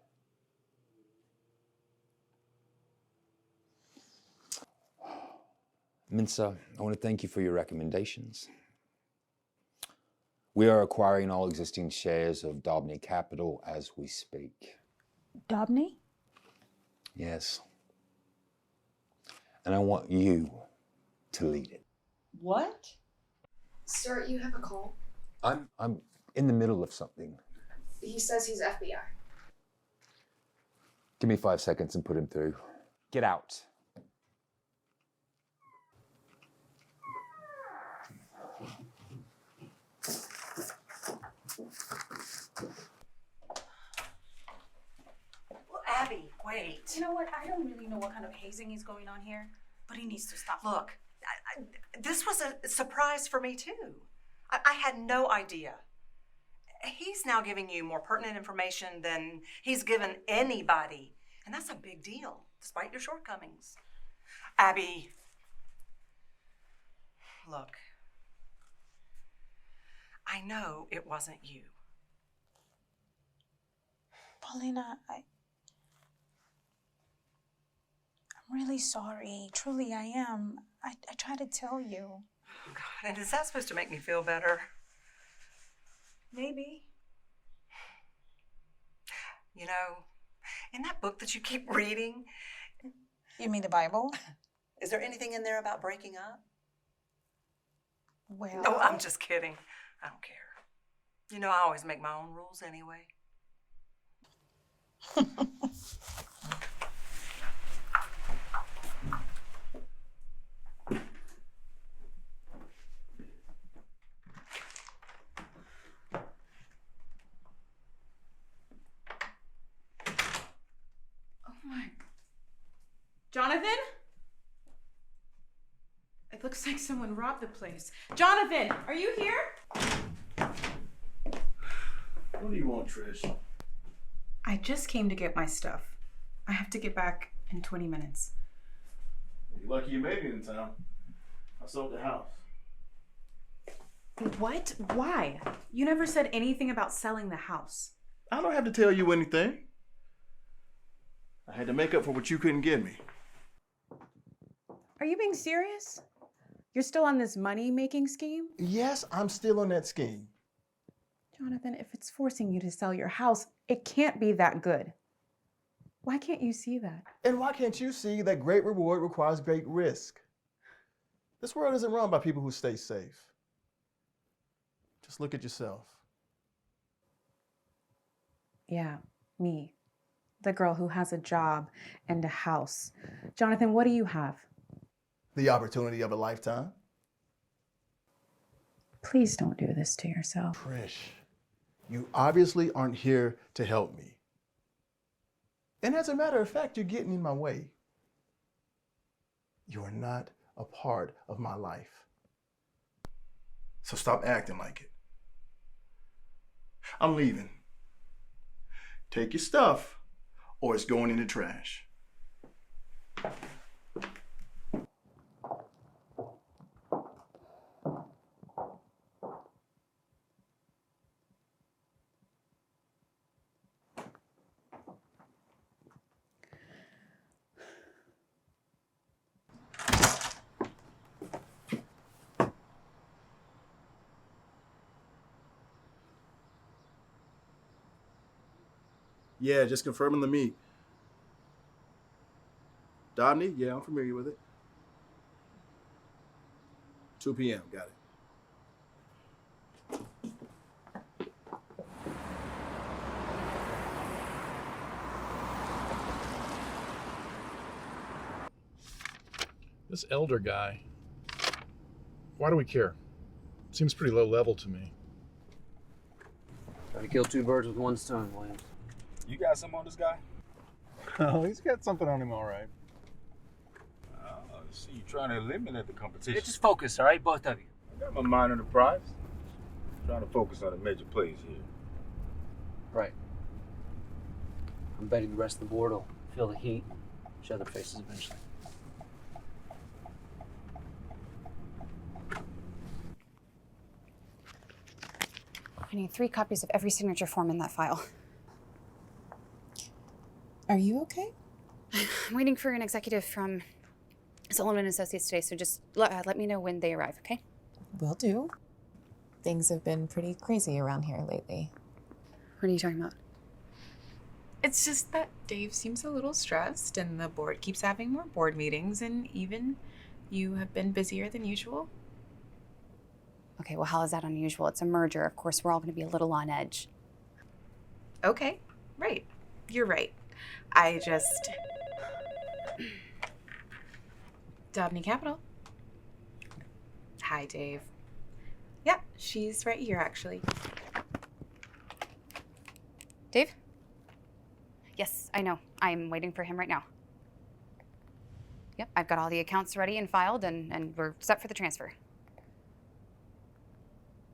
Mensa, I want to thank you for your recommendations. We are acquiring all existing shares of Daubney Capital as we speak. Daubney? Yes. And I want you to lead it. What? Sir, you have a call. I'm in the middle of something. He says he's FBI. Give me 5 seconds and put him through. Get out. Well, Abby, wait. You know what? I don't really know what kind of hazing is going on here, but he needs to stop. Look, this was a surprise for me, too. I had no idea. He's now giving you more pertinent information than he's given anybody. And that's a big deal, despite your shortcomings. Abby, look, I know it wasn't you. Paulina, I'm really sorry. Truly, I am. I tried to tell you. Oh, God, and is that supposed to make me feel better? Maybe. You know, in that book that you keep reading... You mean the Bible? Is there anything in there about breaking up? Well... No, I'm just kidding. I don't care. You know, I always make my own rules anyway. Jonavan? It looks like someone robbed the place. Jonavan, are you here? What do you want, Trish? I just came to get my stuff. I have to get back in 20 minutes. You're lucky you made it in time. I sold the house. What? Why? You never said anything about selling the house. I don't have to tell you anything. I had to make up for what you couldn't give me. Are you being serious? You're still on this money-making scheme? Yes, I'm still on that scheme. Jonathan, if it's forcing you to sell your house, it can't be that good. Why can't you see that? And why can't you see that great reward requires great risk? This world isn't run by people who stay safe. Just look at yourself. Yeah, me. The girl who has a job and a house. Jonathan, what do you have? The opportunity of a lifetime. Please don't do this to yourself. Trish, you obviously aren't here to help me. And as a matter of fact, you're getting in my way. You are not a part of my life. So stop acting like it. I'm leaving. Take your stuff, or it's going in the trash. Yeah, just confirming the meet. Dobney? Yeah, I'm familiar with it. 2 p.m., got it. This elder guy, why do we care? Seems pretty low level to me. Try to kill 2 birds with 1 stone, Williams. You got something on this guy? Oh, he's got something on him, all right. See, you trying to eliminate the competition. Yeah, just focus, all right, both of you. I got my mind on the prize. Trying to focus on the major plays here. Right. I'm betting the rest of the board will feel the heat, show their faces eventually. I need 3 copies of every signature form in that file. Are you okay? I'm waiting for an executive from Sullivan Associates today, so just let me know when they arrive, okay? Will do. Things have been pretty crazy around here lately. What are you talking about? It's just that Dave seems a little stressed and the board keeps having more board meetings and even you have been busier than usual. Okay, well, how is that unusual? It's a merger. Of course, we're all going to be a little on edge. Okay, right. You're right. I just... Dobney Capital. Hi, Dave. Yep, she's right here, actually. Dave? Yes, I know. I'm waiting for him right now. Yep, I've got all the accounts ready and filed, and we're set for the transfer.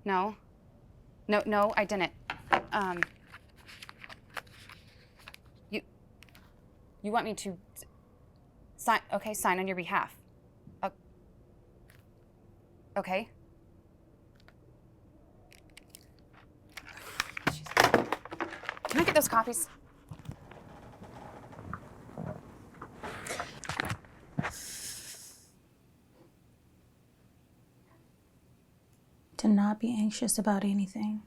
No, I didn't. You want me to sign? Okay, sign on your behalf. Okay. Can I get those copies? To not be anxious about anything,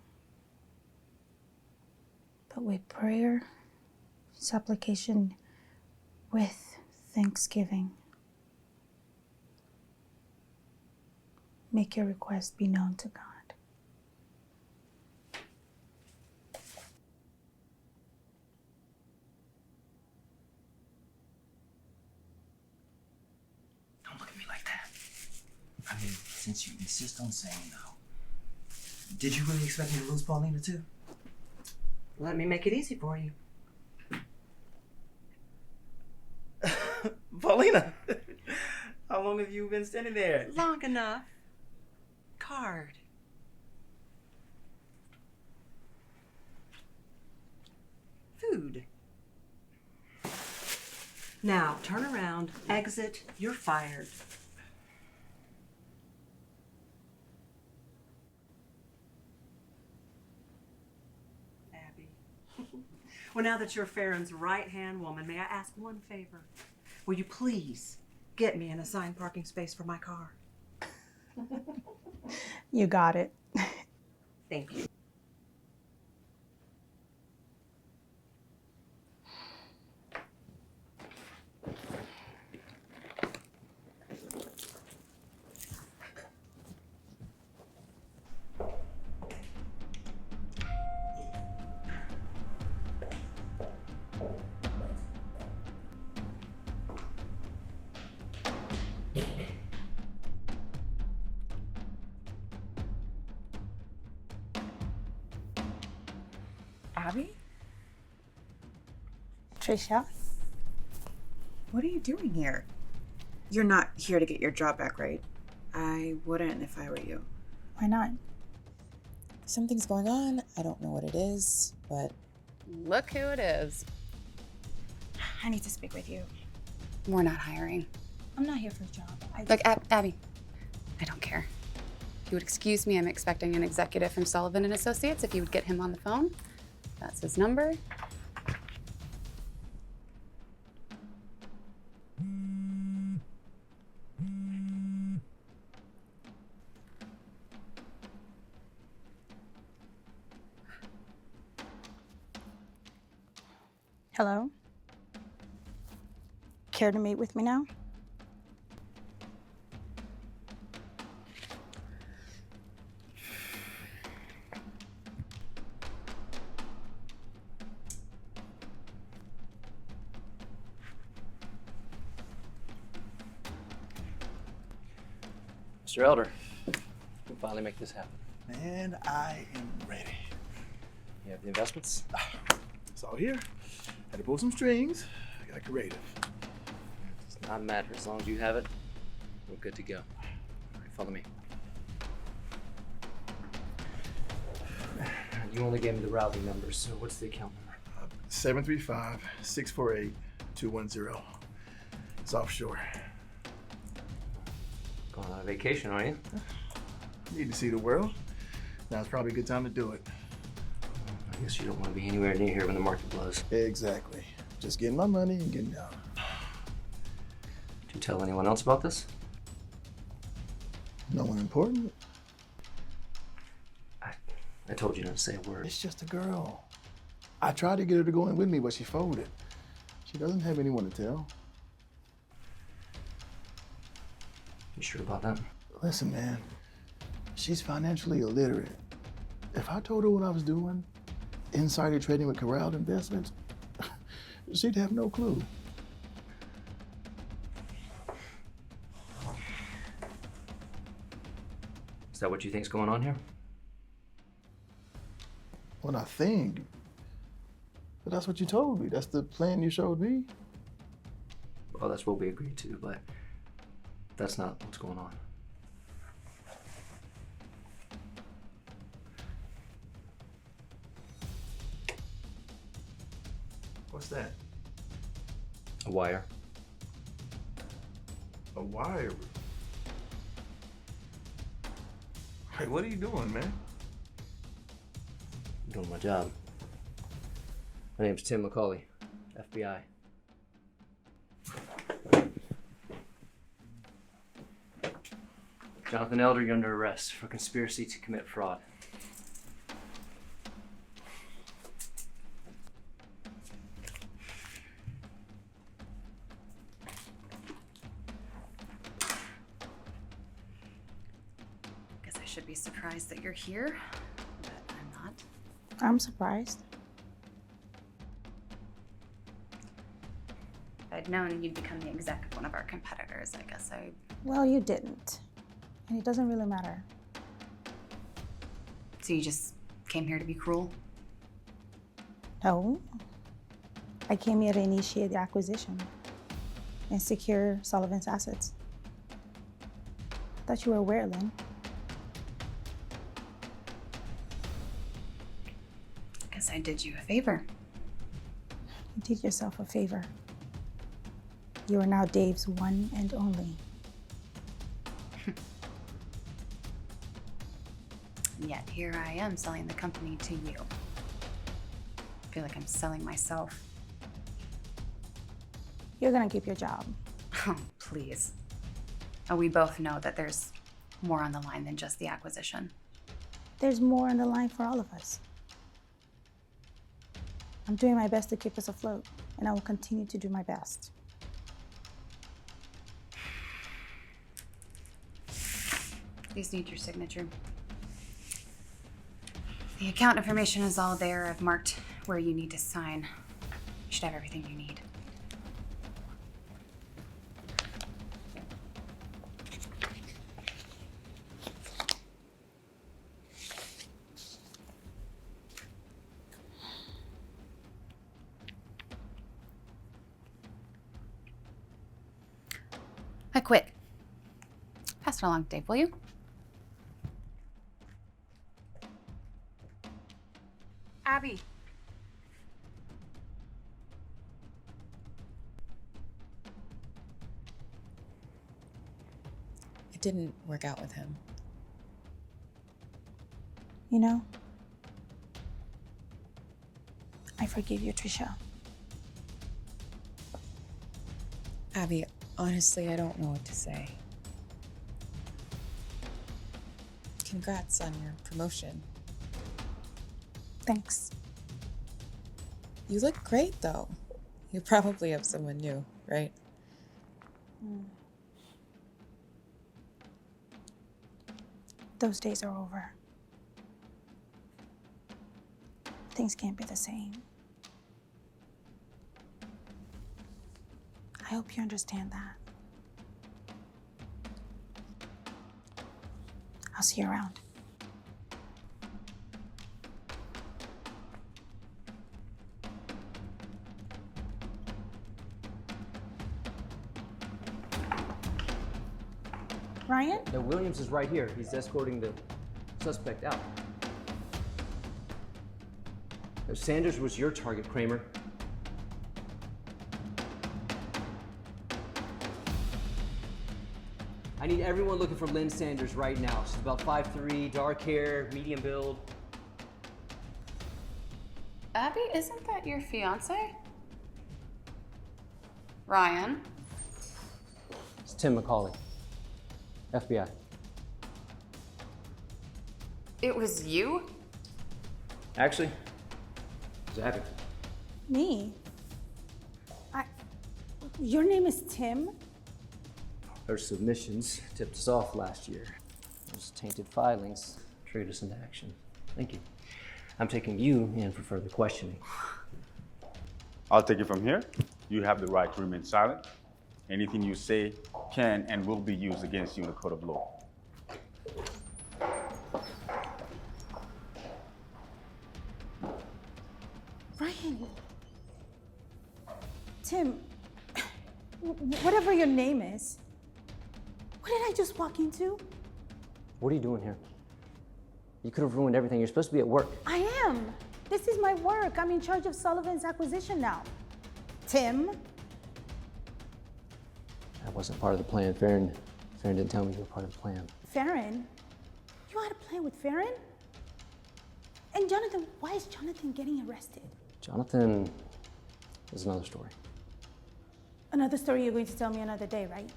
but with prayer, supplication, with thanksgiving, make your request be known to God. Don't look at me like that. I mean, since you insist on saying no, did you really expect me to lose Paulina too? Let me make it easy for you. Paulina, how long have you been standing there? Long enough. Card. Now, turn around, exit, you're fired. Abby. Well, now that you're Farron's right-hand woman, may I ask one favor? Will you please get me an assigned parking space for my car? You got it. Thank you. Abby? Trisha? What are you doing here? You're not here to get your job back, right? I wouldn't if I were you. Why not? Something's going on. I don't know what it is, but Look who it is. I need to speak with you. We're not hiring. I'm not here for a job. Look, Abby, I don't care. If you would excuse me, I'm expecting an executive from Sullivan and Associates. If you would get him on the phone, that's his number. Hello? Care to meet with me now? Mr. Elder, we can finally make this happen. Man, I am ready. You have the investments? It's all here. Had to pull some strings. I got creative. It does not matter. As long as you have it, we're good to go. All right, follow me. You only gave me the routing numbers, so what's the account number? 735-648-210. It's offshore. Going on a vacation, are you? Need to see the world. Now's probably a good time to do it. I guess you don't want to be anywhere near here when the market blows. Exactly. Just getting my money and getting down. Did you tell anyone else about this? No one important. I told you not to say a word. It's just a girl. I tried to get her to go in with me, but she folded. She doesn't have anyone to tell. You sure about that? Listen, man. She's financially illiterate. If I told her what I was doing, insider trading with corralled investments, she'd have no clue. Is that what you think's going on here? What I think. But that's what you told me. That's the plan you showed me. Well, that's what we agreed to, but that's not what's going on. What's that? A wire. A wire? Hey, what are you doing, man? I'm doing my job. My name's Tim McCauley, FBI. Jonathan Elder, you're under arrest for conspiracy to commit fraud. Guess I should be surprised that you're here, but I'm not. I'm surprised. If I'd known you'd become the exec of one of our competitors, I guess I... Well, you didn't. And it doesn't really matter. So you just came here to be cruel? No. I came here to initiate the acquisition and secure Sullivan's assets. I thought you were aware, Lynn. Guess I did you a favor. You did yourself a favor. You are now Dave's one and only. And yet here I am selling the company to you. I feel like I'm selling myself. You're gonna keep your job. Oh, please. Oh, we both know that there's more on the line than just the acquisition. There's more on the line for all of us. I'm doing my best to keep us afloat, and I will continue to do my best. These need your signature. The account information is all there. I've marked where you need to sign. You should have everything you need. I quit. Pass it along, Dave, will you? Abby. It didn't work out with him. You know, I forgive you, Trisha. Abby, honestly, I don't know what to say. Congrats on your promotion. Thanks. You look great, though. You probably have someone new, right? Those days are over. Things can't be the same. I hope you understand that. I'll see you around. Ryan? Now, Williams is right here. He's escorting the suspect out. Now, Sanders was your target, Kramer. I need everyone looking for Lynn Sanders right now. She's about 5'3", dark hair, medium build. Abby, isn't that your fiance? Ryan? It's Tim McCauley, FBI. It was you? Actually, it's Abby. Me? Your name is Tim? Her submissions tipped us off last year. Those tainted filings triggered us into action. Thank you. I'm taking you in for further questioning. I'll take it from here. You have the right to remain silent. Anything you say can and will be used against you in a court of law. Ryan. Tim, whatever your name is, what did I just walk into? What are you doing here? You could have ruined everything. You're supposed to be at work. I am. This is my work. I'm in charge of Sullivan's acquisition now. Tim? That wasn't part of the plan. Farron didn't tell me you were part of the plan. Farron? You had a plan with Farron? And Jonathan, why is Jonathan getting arrested? Jonathan is another story. Another story you're going to tell me another day, right?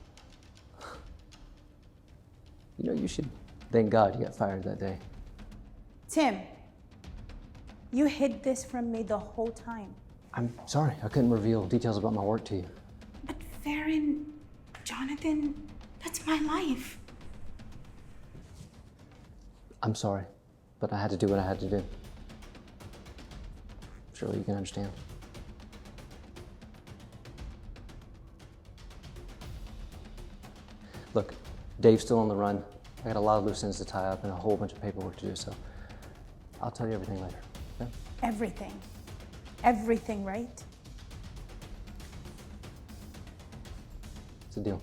You know, you should thank God you got fired that day. Tim, you hid this from me the whole time. I'm sorry. I couldn't reveal details about my work to you. But Farron, Jonathan, that's my life. I'm sorry, but I had to do what I had to do. Surely you can understand. Look, Dave's still on the run. I got a lot of loose ends to tie up and a whole bunch of paperwork to do, so I'll tell you everything later, okay? Everything. Everything, right? It's a deal.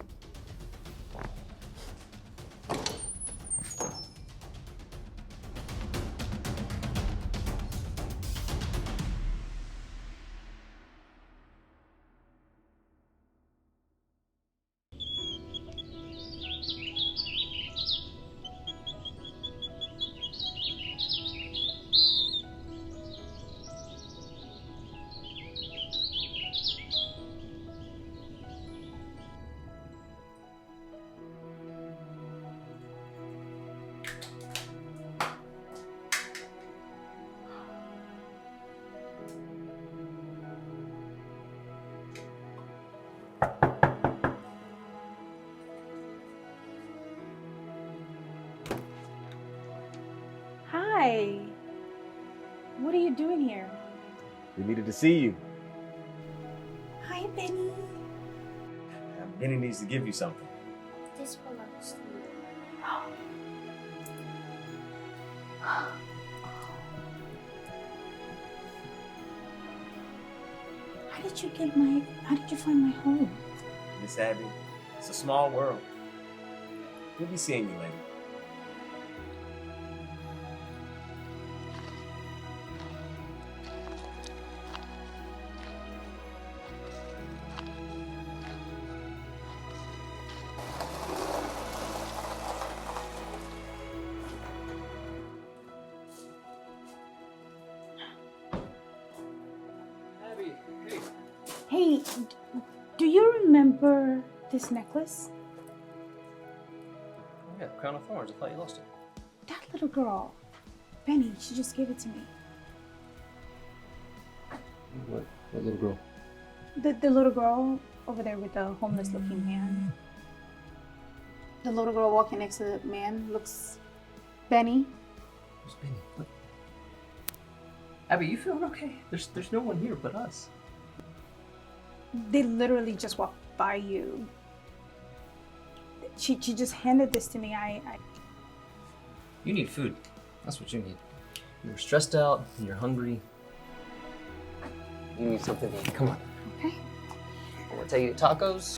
Hi. What are you doing here? We needed to see you. Hi, Benny. Benny needs to give you something. This belongs to you. How did you find my home? Miss Abby, it's a small world. We'll be seeing you later. Hey, do you remember this necklace? Oh, yeah, crown of thorns. I thought you lost it. That little girl, Benny, she just gave it to me. What little girl? The little girl over there with the homeless looking man. The little girl walking next to the man looks Benny. Who's Benny? What? Abby, you feeling okay? There's no one here but us. They literally just walked by you. She just handed this to me. You need food. That's what you need. You're stressed out and you're hungry. You need something to eat. Come on. Okay. I want to take you to tacos.